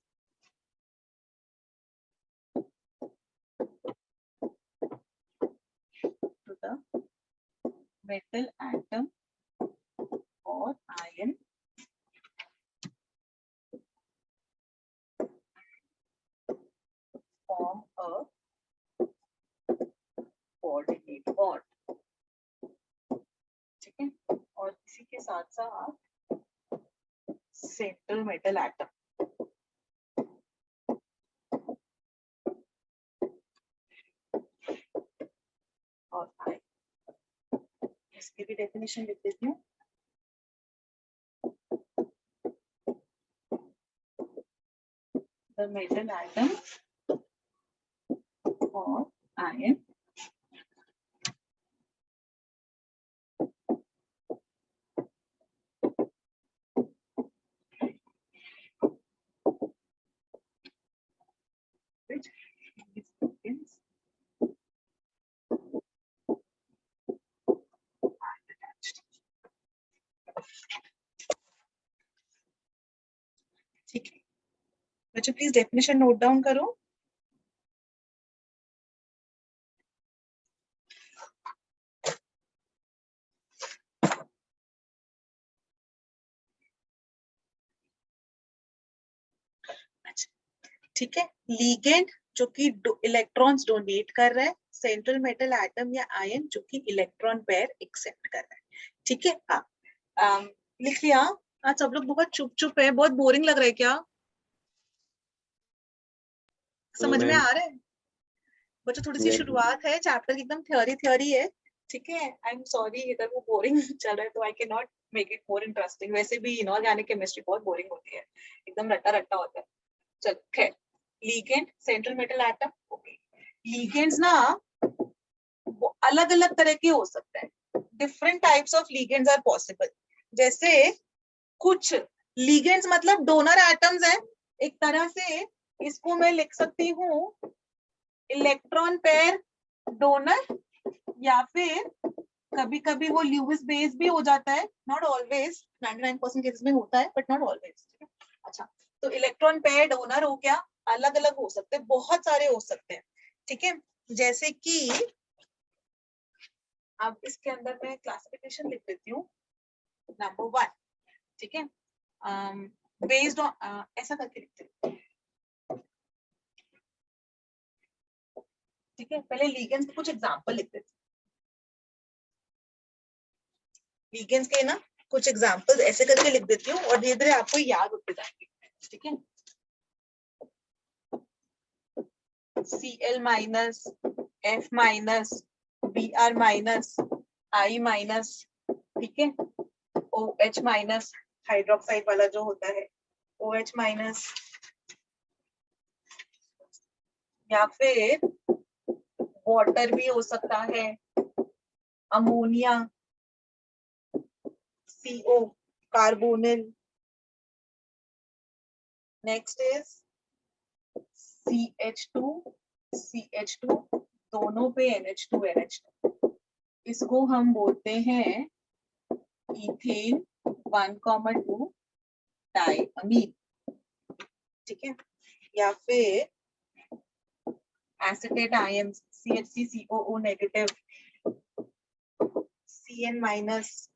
to the metal atom or ion form a coordinate bond, ठीक है। और इसी के साथ साथ सेंट्रल मेटल एटम और आयन, इसकी भी डेफिनेशन लिख देती हूँ। The metal atom or ion which is attached. ठीक है बच्चों, प्लीज डेफिनेशन नोट डाउन करो। ठीक है, लीगेंड जो कि इलेक्ट्रॉन्स डोनेट कर रहा है, सेंट्रल मेटल एटम या आयन जो कि इलेक्ट्रॉन पेयर एक्सेप्ट कर रहा है, ठीक है। लिख लिया। आज सब लोग बहुत चुप चुप है, बहुत बोरिंग लग रहा है क्या? समझ में आ रहा है बच्चों? थोड़ी सी शुरुआत है, चैप्टर की एकदम थ्योरी थ्योरी है, ठीक है। आई एम सॉरी अगर वो बोरिंग चल रहा है तो I can not make it more interesting. वैसे भी इनऑर्गेनिक केमिस्ट्री बहुत बोरिंग होती है, एकदम रट्टा रट्टा होता है। चलो खैर, ligand central metal atom, okay. Ligands ना वो अलग अलग तरह के हो सकते हैं, different types of ligands are possible. जैसे कुछ लीगेंड्स मतलब डोनर एटम्स हैं, एक तरह से इसको मैं लिख सकती हूँ इलेक्ट्रॉन पेयर डोनर, या फिर कभी कभी वो ल्यूविस बेस भी हो जाता है, नॉट ऑलवेज, 99% केसेस में होता है बट नॉट ऑलवेज। अच्छा, तो इलेक्ट्रॉन पेयर डोनर हो गया, अलग अलग हो सकते हैं, बहुत सारे हो सकते हैं, ठीक है। जैसे कि अब इसके अंदर मैं क्लासिफिकेशन लिख देती हूँ। नंबर 1, ठीक है, बेस्ड ऑन ऐसा करके लिखते हैं, ठीक है। पहले लीगेंड्स के कुछ एग्जांपल लिख देते हैं, लीगेंड्स के ना कुछ एग्जांपल्स ऐसे करके लिख देती हूँ और धीरे धीरे आपको याद होते जाएंगे, ठीक है। Cl minus, F minus, Br minus, I minus, ठीक है। OH माइनस हाइड्रोक्साइड वाला जो होता है, OH माइनस, या फिर वाटर भी हो सकता है, ammonia, CO, carbonyl. Next is CH2 दोनों पे NH2 इसको हम बोलते हैं इथेन 1,2 डाइअमीन, ठीक है। या फिर acetate ions CH3COO negative, CN minus,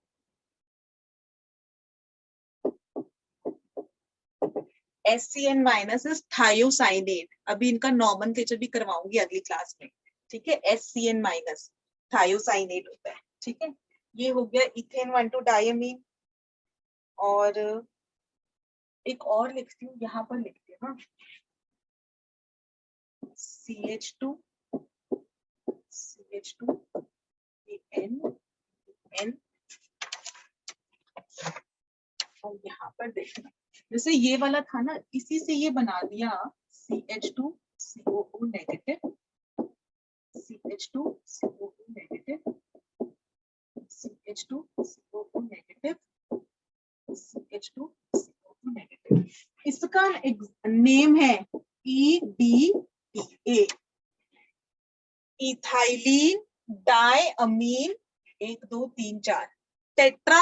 SCN minus is thiocyanate. अभी इनका नॉमेनक्लेचर भी करवाऊंगी अगली क्लास में, ठीक है। SCN माइनस थायोसाइनेट होता है, ठीक है। ये हो गया इथेन 1,2 डाइअमीन। और एक और लिखती हूँ, यहाँ पर लिखती हूँ, CH2 N और यहाँ पर देखना, जैसे ये वाला था ना, इसी से ये बना दिया CH2COO negative, CH2COO negative, CH2COO negative, CH2COO negative. इसका नेम है EDTA, ethylene diamine 1 2 3 4 tetra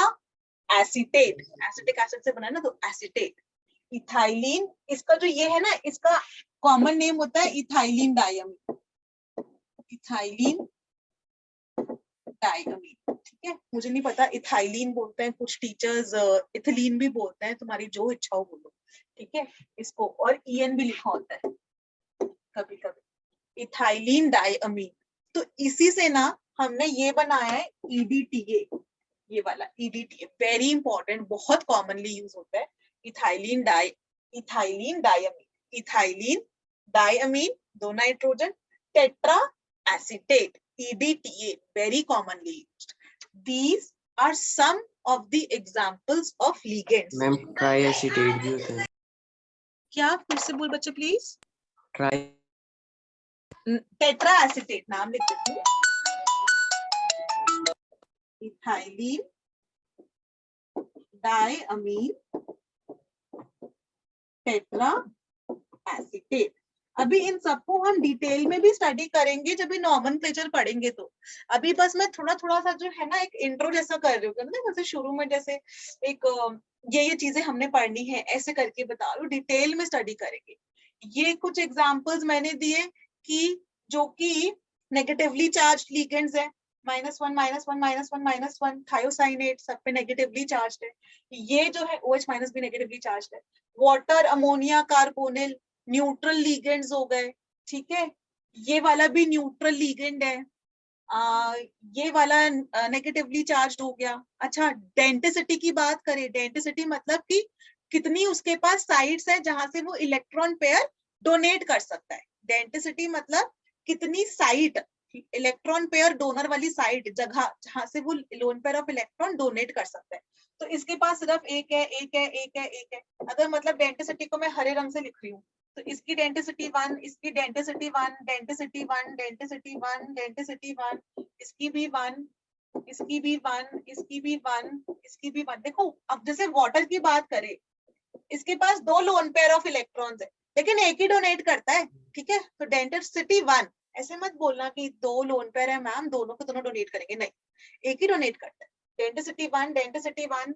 acetate, acetic acid से बना है ना, तो एसिटेट। इथाइलिन, इसका जो ये है ना, इसका कॉमन नेम होता है इथाइलिन डाइअमीन, इथाइलिन डाइअमीन, ठीक है। मुझे नहीं पता, इथाइलिन बोलते हैं कुछ टीचर्स, इथिलीन भी बोलते हैं, तुम्हारी जो इच्छा हो बोलो, ठीक है। इसको और EN भी लिखा होता है कभी कभी, इथाइलिन डाइअमीन। तो इसी से ना हमने ये बनाया है EDTA, ये वाला EDTA वेरी इंपॉर्टेंट, बहुत कॉमनली यूज होता है। Ethylene diamine 2 nitrogen, tetra acetate, EDTA very commonly used. These are some of the examples of ligands. Ma'am triacetate भी होता है। क्या फिर से बोल बच्चे प्लीज? ट्राई टेट्रा एसिटेट नाम लिख देती हूँ, इथाइलिन डाइअमीन टेट्रा एसिटेट। अभी इन सबको हम डिटेल में भी स्टडी करेंगे जब भी नॉमेनक्लेचर पढ़ेंगे। तो अभी बस मैं थोड़ा थोड़ा सा जो है ना एक इंट्रो जैसा कर रही हूँ ना, जैसे शुरू में जैसे एक ये चीजें हमने पढ़नी है ऐसे करके बता रही हूँ, डिटेल में स्टडी करेंगे। ये कुछ एग्जांपल्स मैंने दिए कि जो कि नेगेटिवली चार्ज लिगेंड्स है, -1 -1 -1 -1 थायोसाइनेट सब पे नेगेटिवली चार्ज है। ये जो है OH माइनस भी नेगेटिवली चार्ज है। Water, ammonia, carbonyl neutral ligands हो गए, ठीक है। ये वाला भी न्यूट्रल लिगेंड है, ये वाला नेगेटिवली चार्ज हो गया। अच्छा, डेंटिसिटी की बात करें, डेंटिसिटी मतलब कि कितनी उसके पास साइट्स है जहां से वो इलेक्ट्रॉन पेयर डोनेट कर सकता है। डेंटिसिटी मतलब कितनी साइट, इलेक्ट्रॉन पेयर डोनर वाली साइट, जगह जहां से वो loan pair of electron donate कर सकता है। तो इसके पास सिर्फ एक है, एक है, एक है, एक है। अगर मतलब डेंटिसिटी को मैं हरे रंग से लिख रही हूँ, तो इसकी डेंटिसिटी 1, इसकी डेंटिसिटी 1, डेंटिसिटी 1, डेंटिसिटी 1, डेंटिसिटी 1, इसकी भी 1, इसकी भी 1, इसकी भी 1, इसकी भी 1। देखो अब जैसे वाटर की बात करें, इसके पास 2 लोन पेयर ऑफ इलेक्ट्रॉन्स है, लेकिन एक ही डोनेट करता है, ठीक है। तो डेंटिसिटी 1, ऐसे मत बोलना कि 2 लोन पेयर है मैम, दोनों को दोनों डोनेट करेंगे, नहीं, एक ही डोनेट करता है। डेंटिसिटी 1, डेंटिसिटी 1,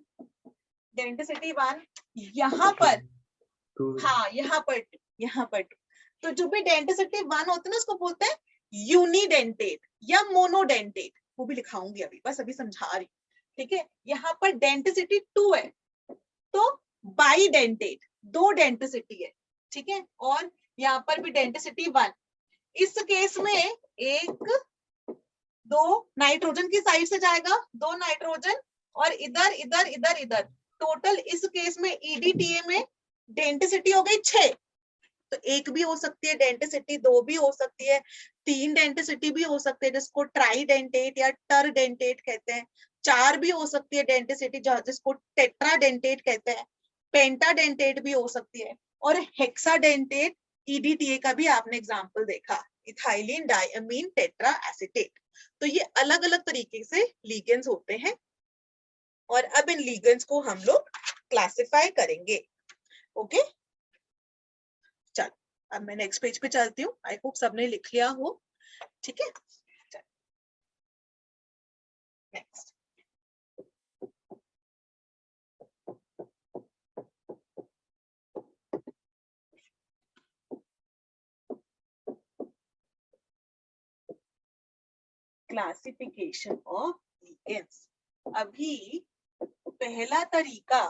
डेंटिसिटी 1, यहाँ पर, हाँ यहाँ पर तो जो भी डेंटिसिटी 1 होते हैं ना, उसको बोलते हैं यूनिडेंटेट या मोनोडेंटेट। वो भी लिखाऊंगी अभी, बस अभी समझा रही, ठीक है। यहाँ पर डेंटिसिटी 2 है तो बाइडेंटेट, 2 डेंटिसिटी है, ठीक है। और यहाँ पर भी डेंटिसिटी 1। इस केस में 1 2 नाइट्रोजन की साइड से जाएगा, 2 नाइट्रोजन, और इधर इधर इधर इधर, टोटल इस केस में EDTA में डेंटिसिटी हो गई 6। तो 1 भी हो सकती है डेंटिसिटी, 2 भी हो सकती है, 3 डेंटिसिटी भी हो सकती है जिसको ट्राइडेंटेट या टरडेंटेट कहते हैं, 4 भी हो सकती है डेंटिसिटी जिसको टेट्राडेंटेट कहते हैं, पेंटाडेंटेट भी हो सकती है, और हेक्साडेंटेट EDTA का भी आपने एग्जाम्पल देखा, इथाइलिन डायमीन टेट्रा एसिटेट। तो ये अलग अलग तरीके से लिगेंड्स होते हैं और अब इन लिगेंड्स को हम लोग क्लासिफाई करेंगे। ओके, चल अब मैं नेक्स्ट पेज पे चलती हूँ। आई होप सबने लिख लिया हो, ठीक है। Next, classification of ligands. अभी पहला तरीका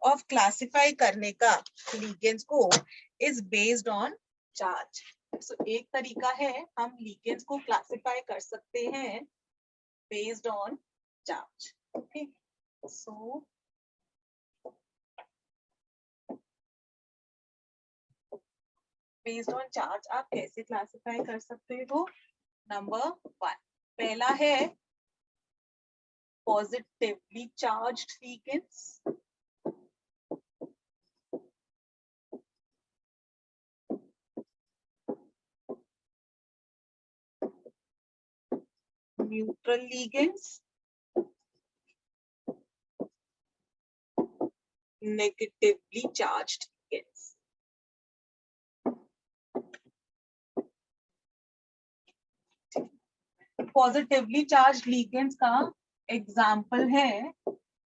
ऑफ क्लासिफाई करने का लिगेंड्स को इज बेस्ड ऑन चार्ज। सो एक तरीका है हम लिगेंड्स को क्लासिफाई कर सकते हैं based on charge. Okay, so based on charge आप कैसे क्लासिफाई कर सकते हो? नंबर 1, पहला है positively charged ligands, neutral ligands, negatively charged ligands. Positively charge ligands का एग्जाम्पल है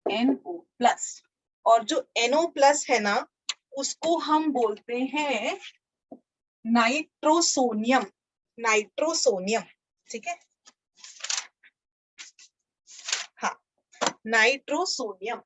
NO प्लस, और जो NO प्लस है ना उसको हम बोलते हैं नाइट्रोसोनियम। नाइट्रोसोनियम, ठीक है, हाँ, नाइट्रोसोनियम।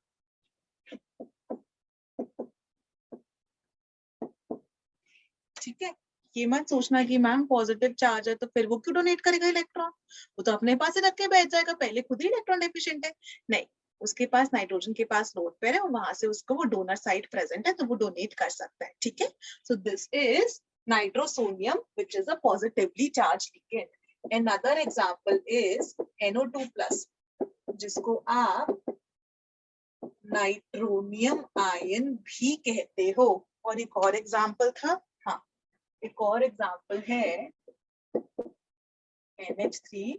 ठीक है, ये मत सोचना कि मैम पॉजिटिव चार्ज है तो फिर वो क्यों डोनेट करेगा इलेक्ट्रॉन, वो तो अपने पास ही रख के बैठ जाएगा, पहले खुद ही इलेक्ट्रॉन डेफिशिएंट है। नहीं, उसके पास नाइट्रोजन के पास लोड पेयर है और वहां से उसको वो डोनर साइड प्रेजेंट है तो वो डोनेट कर सकता है। ठीक है, so this is nitrosonium which is a positively charge ligand. Another example is NO2 plus, जिसको आप नाइट्रोनियम आयन भी कहते हो। और एक और एग्जांपल था, हाँ, एक और एग्जांपल है NH3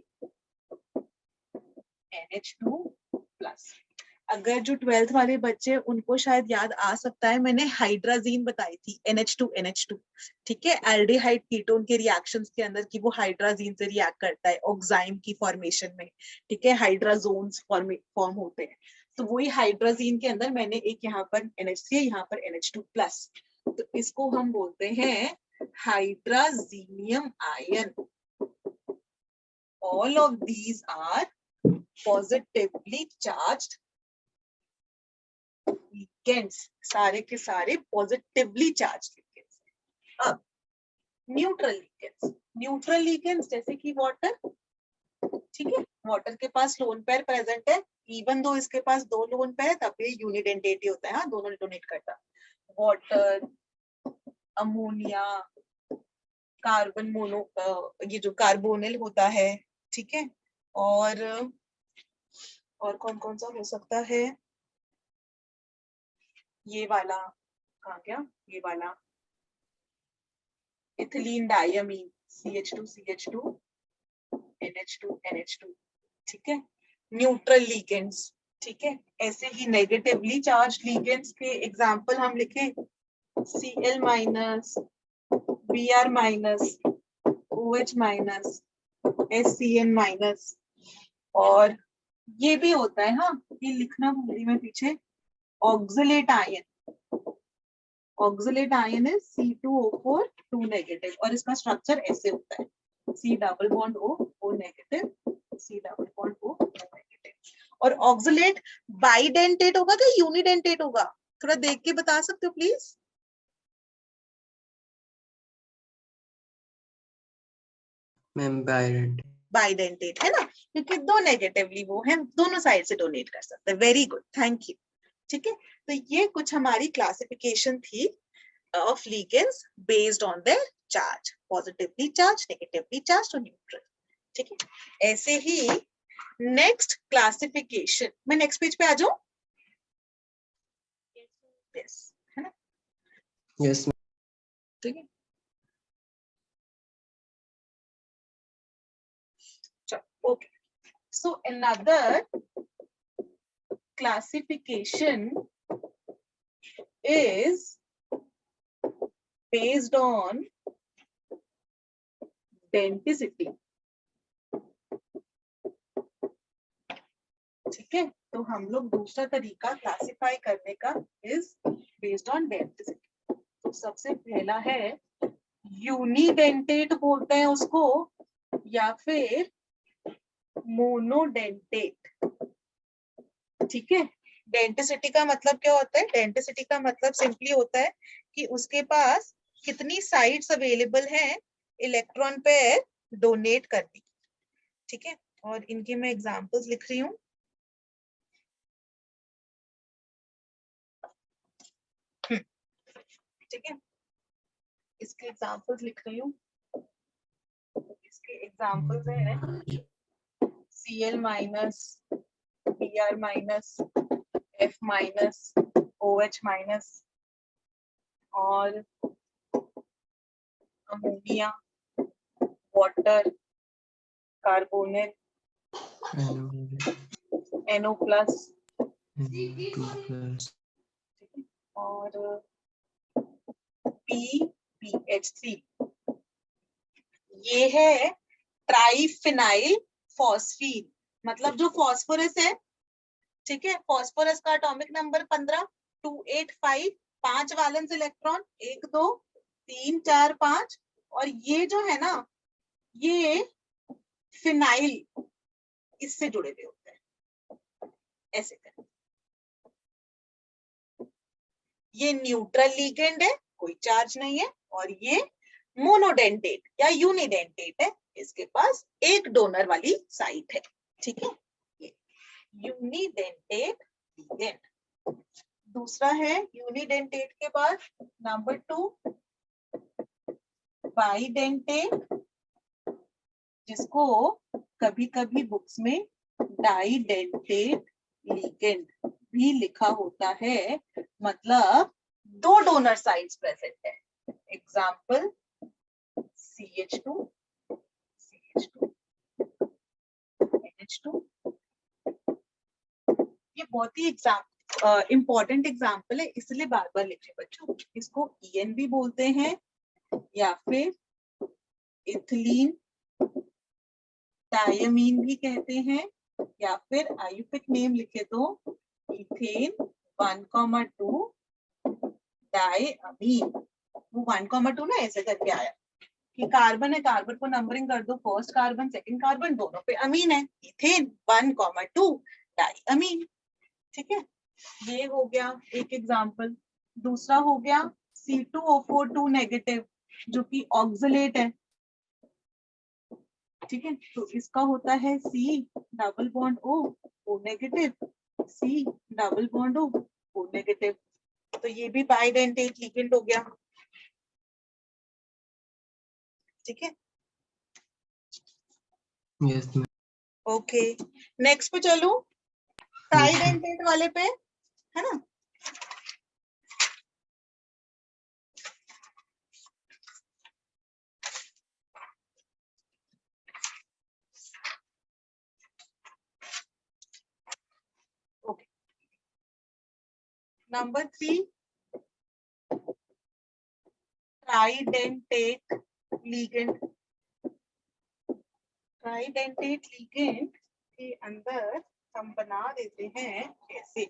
NH2 प्लस। अगर जो 12th वाले बच्चे उनको शायद याद आ सकता है, मैंने हाइड्राजीन बताई थी NH2 ठीक है, एल्डिहाइड कीटोन के रिएक्शंस के अंदर कि वो हाइड्राजीन से रिएक्ट करता है ऑक्साइन की फॉर्मेशन में। ठीक है, हाइड्राजोन्स फॉर्म होते हैं, तो वही हाइड्राजीन के अंदर मैंने एक यहाँ पर NH3 यहाँ पर NH2 प्लस, तो इसको हम बोलते हैं हाइड्राजीनियम ion. All of these are positively charged ligands, सारे के सारे positively charged ligands। अब न्यूट्रल लिगेंड्स जैसे कि वाटर, ठीक है, वाटर के पास लोन पेयर प्रेजेंट है, इवन दो इसके पास 2 लोन पेयर है तब भी यूनिडेंटेटी होता है, हाँ, दोनों डोनेट करता। वाटर, अमोनिया, कार्बन मोनो, ये जो कार्बोनिल होता है, ठीक है, और कौन कौन सा हो सकता है, ये वाला कहाँ गया, ये वाला इथिलीन डायमीन CH2 NH2 ठीक है, न्यूट्रल लिगेंड्स। ठीक है, ऐसे ही नेगेटिवली चार्ज लिगेंड्स के एग्जांपल हम लिखें Cl minus, Br minus, OH minus, SCN minus, और ये भी होता है, हाँ, ये लिखना भूल गई मैं पीछे, ऑक्सलेट आयन है C2O4 2 नेगेटिव, और इसका स्ट्रक्चर ऐसे होता है C double bond O negative, C double bond O negative. और ऑक्सलेट बाइडेंटेट होगा कि यूनिडेंटेट होगा, थोड़ा देख के बता सकते हो प्लीज? मैम बाइडेंटेट है ना, क्योंकि 2 नेगेटिवली वो है, दोनों साइड से डोनेट कर सकते हैं। Very good, thank you. ठीक है, तो ये कुछ हमारी क्लासिफिकेशन थी of ligands based on their charge, positively charge, negatively charge और न्यूट्रल। ठीक है, ऐसे ही नेक्स्ट क्लासिफिकेशन, मैं नेक्स्ट पेज पे आ जाऊं? यस, है ना? यस। ठीक है, Okay. So another classification is based on denticity. ठीक है, तो हम लोग दूसरा तरीका क्लासिफाई करने का इज बेस्ड ऑन डेंटिसिटी। तो सबसे पहला है यूनिडेंटेट बोलते हैं उसको, या फिर मोनोडेंटेट। ठीक है, डेंटिसिटी का मतलब क्या होता है? डेंटिसिटी का मतलब सिंपली होता है कि उसके पास कितनी साइट्स अवेलेबल हैं इलेक्ट्रॉन पेयर डोनेट करने की। ठीक है, और इनके मैं एग्जांपल्स लिख रही हूँ। ठीक है, इसके एग्जांपल्स लिख रही हूँ। इसके एग्जांपल्स हैं Cl minus, Br minus, F minus, OH minus और ammonia, water, carbonate, NO plus और PPH3। ये है ट्राइफिनाइल फॉस्फीन, मतलब जो फॉस्फोरस है। ठीक है, फॉस्फोरस का एटॉमिक नंबर 15, 285, 5 वैलेंस इलेक्ट्रॉन, 1 2 3 4 5, और ये जो है ना, ये फिनाइल इससे जुड़े हुए होते हैं। ऐसे करें, ये न्यूट्रल लिगेंड है, कोई चार्ज नहीं है, और ये मोनोडेंटेट या यूनिडेंटेट है, इसके पास एक डोनर वाली साइट है। ठीक है, ये यूनिडेंटेट लिगेंड। दूसरा है यूनिडेंटेट के बाद नंबर 2 बाइडेंटेट, जिसको कभी कभी बुक्स में डाइडेंटेट लिगेंड भी लिखा होता है, मतलब 2 डोनर साइट्स प्रेजेंट है। Example CH2, CH2, NH2। ये बहुत ही इंपॉर्टेंट एग्जाम्पल है, इसलिए बार बार लिखे बच्चों। इसको EN भी बोलते हैं, या फिर इथिलीन डायमीन भी कहते हैं, या फिर आयुपिक नेम लिखे तो इथेन 1,2 डायमीन। वो 1,2 ना ऐसे करके आया कि कार्बन है, कार्बन को नंबरिंग कर दो, फर्स्ट कार्बन सेकंड कार्बन दोनों पे अमीन है, इथेन 1,2 डायमीन। ठीक है, ये हो गया एक एग्जांपल। दूसरा हो गया C2O4 नेगेटिव, जो कि ऑक्सलेट है। ठीक है, तो इसका होता है C double bond O negative, C double bond O negative. तो ये भी बाइडेंटेट लिगेंड हो गया। ठीक है, Yes, ma'am. ओके, नेक्स्ट पे चलूं, ट्राइडेंटेट वाले पे, है ना। Okay, number 3 tridentate ligand. Tridentate ligand के अंदर हम बना देते हैं ऐसे।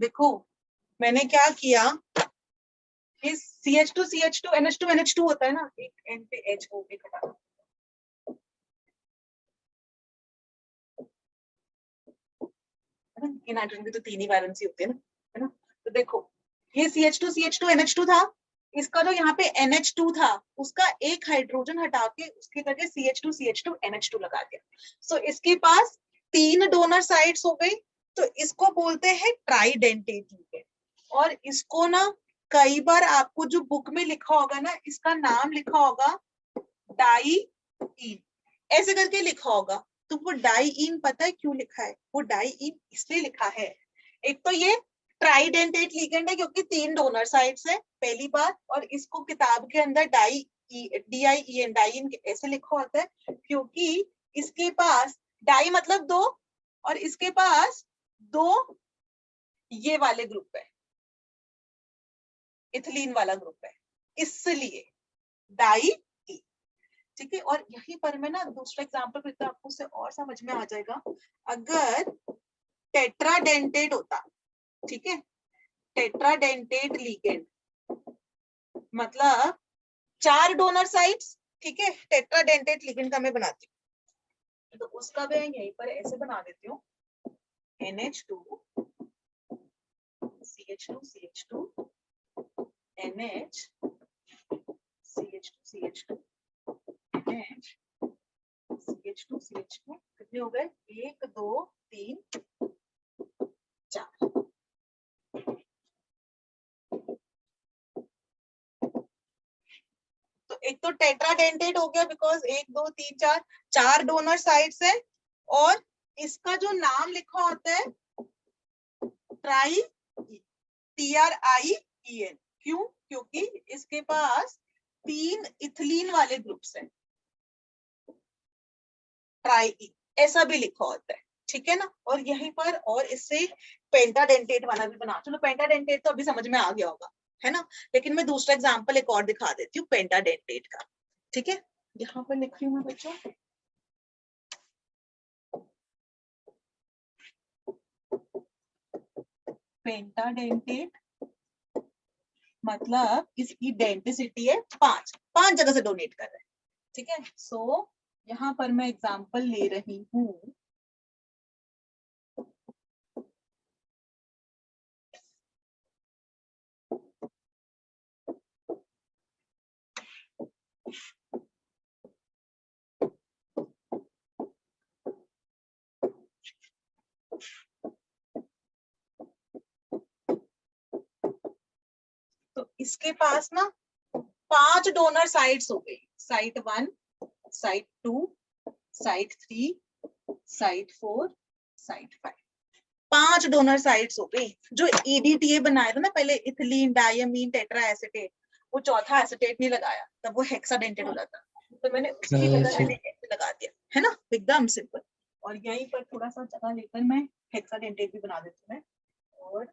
देखो मैंने क्या किया, इस CH2 CH2 NH2 NH2 होता है ना, एक N पे H हो के घटा, है ना, ये नाइट्रोजन की तो 3 ही वैलेंसी होती है ना, है ना। तो देखो ये CH2 CH2 NH2 था, इसका जो यहाँ पे NH2 था उसका एक हाइड्रोजन हटा के उसकी जगह CH2 CH2 NH2 लगा दिया। सो इसके पास 3 डोनर साइट्स हो गई, तो इसको बोलते हैं ट्राइडेंटेट लिगेंड। और इसको ना कई बार आपको जो बुक में लिखा होगा ना, इसका नाम लिखा होगा डाइईन, ऐसे करके लिखा होगा। तो वो डाइईन पता है क्यों लिखा है? वो डाइईन इसलिए लिखा है, एक तो ये ट्राइडेंटेट लिगेंड है क्योंकि 3 डोनर साइट्स है पहली बात, और इसको किताब के अंदर DIEN डाइईन ऐसे लिखा होता है क्योंकि इसके पास डाई मतलब 2 और इसके पास 2 ये वाले ग्रुप है, इथिलीन वाला ग्रुप है, इसलिए डाई। ठीक है, और यहीं पर मैं ना दूसरा एग्जांपल फिर आपको उससे और समझ में आ जाएगा। अगर टेट्राडेंटेट होता, ठीक है, टेट्राडेंटेट लिगेंड मतलब 4 डोनर साइट्स, ठीक है, टेट्राडेंटेट लिगेंड का मैं बनाती हूँ, तो उसका मैं यहीं पर ऐसे बना देती हूँ, NH2 CH2 CH2 NH CH2 CH2 NH CH2 CH2 कितने हो गए? 1 2 3 4। तो एक तो टेट्राडेंटेट हो गया बिकॉज 1 2 3 4 डोनर साइट्स है, और इसका जो नाम लिखा होता है ट्राई TRIEN, क्यों? क्योंकि इसके पास 3 इथिलीन वाले ग्रुप्स हैं, ट्राई ऐसा भी लिखा होता है, ठीक है ना। और यहीं पर और इससे पेंटाडेंटेट वाला भी बना, चलो पेंटाडेंटेट तो अभी समझ में आ गया होगा, है ना, लेकिन मैं दूसरा एग्जांपल एक और दिखा देती हूँ पेंटाडेंटेट का, ठीक है। यहाँ पर लिख रही हूँ मैं बच्चों, पेंटाडेंटेट मतलब इसकी डेंटिसिटी है 5 जगह से डोनेट कर रहा है, ठीक है। सो यहाँ पर मैं एग्जांपल ले रही हूँ तो इसके पास ना 5 डोनर साइट्स हो गई, site 1 site 2 site 3 site 4 site 5, 5 donor sites हो गई। जो EDTA बनाया था ना पहले, इथिलीन डायमीन टेट्रा एसीटेट, वो चौथा एसीटेट नहीं लगाया तब वो हेक्साडेंटेट हो जाता, तो मैंने उसकी जगह मैंने ऐसे लगा दिया, है ना, एकदम सिंपल। और यहीं पर थोड़ा सा जगह लेकर मैं हेक्साडेंटेट भी बना देती हूँ, और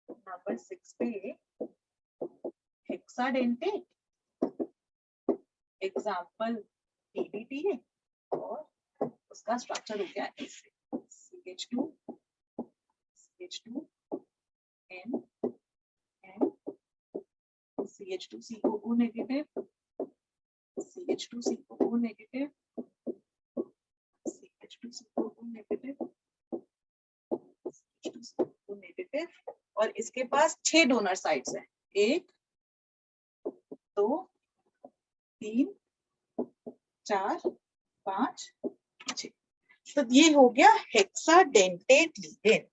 नंबर 6 पे हेक्साडेंटेट एग्जाम्पल EDTA, और उसका स्ट्रक्चर हो गया ऐसे CH2 CH2 N N CH2 COO negative CH2 COO negative CH2 COO negative CH2 COO negative, और इसके पास 6 डोनर साइट्स हैं, 1 2 3 4 5 6। तो ये हो गया हेक्साडेंटेट लिगेंड।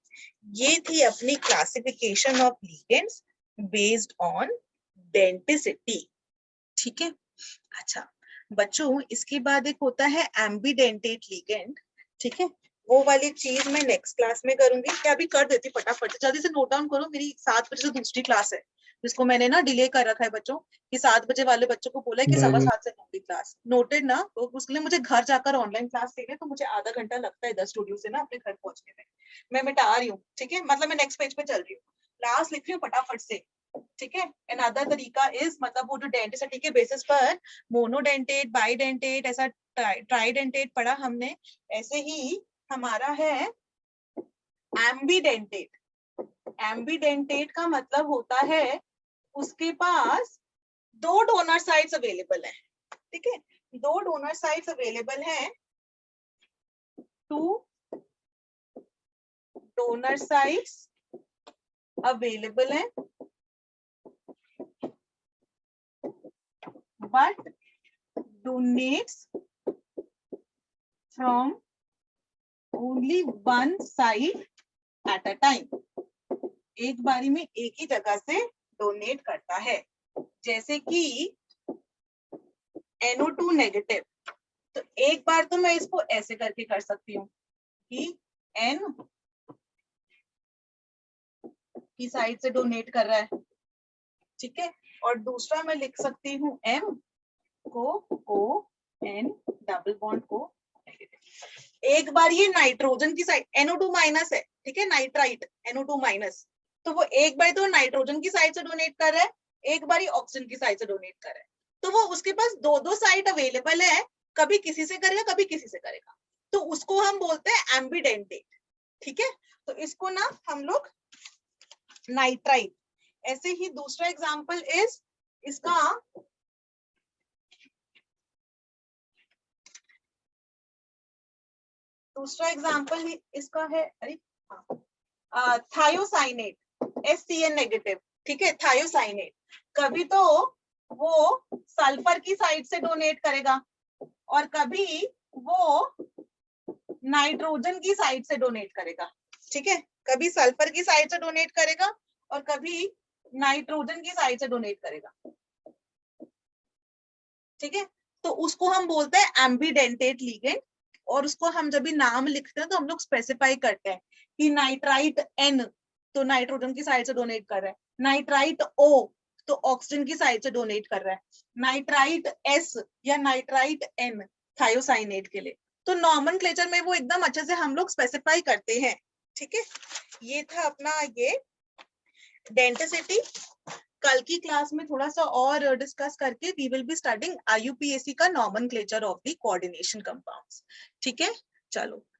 ये थी अपनी classification of ligands based on denticity, ठीक है। अच्छा बच्चों, इसके बाद एक होता है एम्बीडेंटेट लिगेंड, ठीक है। वो वाली चीज मैं नेक्स्ट क्लास में करूंगी, क्या अभी कर देती फटाफट से, जल्दी से नोट डाउन करो, मेरी 7 बजे से दूसरी क्लास है जिसको मैंने ना डिले कर रखा है बच्चों, कि 7 बजे वाले बच्चों को बोला है कि 7:15 से होगी क्लास, नोटेड ना। तो उसके लिए मुझे घर जाकर ऑनलाइन क्लास लेने, तो मुझे आधा घंटा लगता है इधर स्टूडियो से ना अपने घर पहुंचने में, मैं मिटा रही हूँ, ठीक है, मतलब मैं नेक्स्ट पेज पे चल रही हूँ, क्लास लिख रही हूँ फटाफट से, ठीक है। अनदर तरीका इज, मतलब वो जो डेंटिसिटी के बेसिस पर मोनोडेंटेट बाइडेंटेट ऐसा ट्राइडेंटेट पढ़ा हमने, ऐसे ही हमारा है एम्बीडेंटेट। एम्बीडेंटेट का मतलब होता है उसके पास 2 डोनर साइट्स अवेलेबल है, ठीक है, 2 डोनर साइट्स अवेलेबल है, 2 डोनर साइट्स अवेलेबल है, but donates from only one side at a time, एक बारी में एक ही जगह से डोनेट करता है। जैसे कि NO2 नेगेटिव, तो एक बार तो मैं इसको ऐसे करके कर सकती हूँ कि N की साइड से डोनेट कर रहा है, ठीक है, और दूसरा मैं लिख सकती हूँ M को N डबल बॉन्ड को नेगेटिव। एक बार ये नाइट्रोजन की साइड NO2 माइनस है, ठीक है, नाइट्राइट NO2 माइनस, तो वो एक बार तो नाइट्रोजन की साइड से डोनेट कर रहा है, एक बार ही ऑक्सीजन की साइड से डोनेट कर रहा है, तो वो उसके पास दो दो साइड अवेलेबल है, कभी किसी से करेगा कभी किसी से करेगा, तो उसको हम बोलते हैं एम्बिडेंटेट, ठीक है। तो इसको ना हम लोग नाइट्राइट। ऐसे ही दूसरा एग्जांपल इज इसका दूसरा एग्जांपल इसका है, अरे थायोसाइनेट SCN नेगेटिव, ठीक है, थायोसाइनेट। कभी तो वो सल्फर की साइड से डोनेट करेगा और कभी वो नाइट्रोजन की साइड से डोनेट करेगा, ठीक है, कभी सल्फर की साइड से डोनेट करेगा और कभी नाइट्रोजन की साइड से डोनेट करेगा, ठीक है। तो उसको हम बोलते हैं एम्बिडेंटेट लिगेंड, और उसको हम जब भी नाम लिखते हैं तो हम लोग स्पेसिफाई करते हैं कि नाइट्राइट N तो नाइट्रोजन की साइड से डोनेट कर रहा है, नाइट्राइट O तो ऑक्सीजन की साइड से डोनेट कर रहा है, नाइट्राइट S या नाइट्राइट N थायोसाइनेट के लिए। तो नॉमेनक्लेचर में वो एकदम अच्छे से हम लोग स्पेसिफाई करते हैं, ठीक है। ये था अपना ये डेंटिसिटी। कल की क्लास में थोड़ा सा और डिस्कस करके we will be studying IUPAC का nomenclature of the coordination compounds, ठीक है। चलो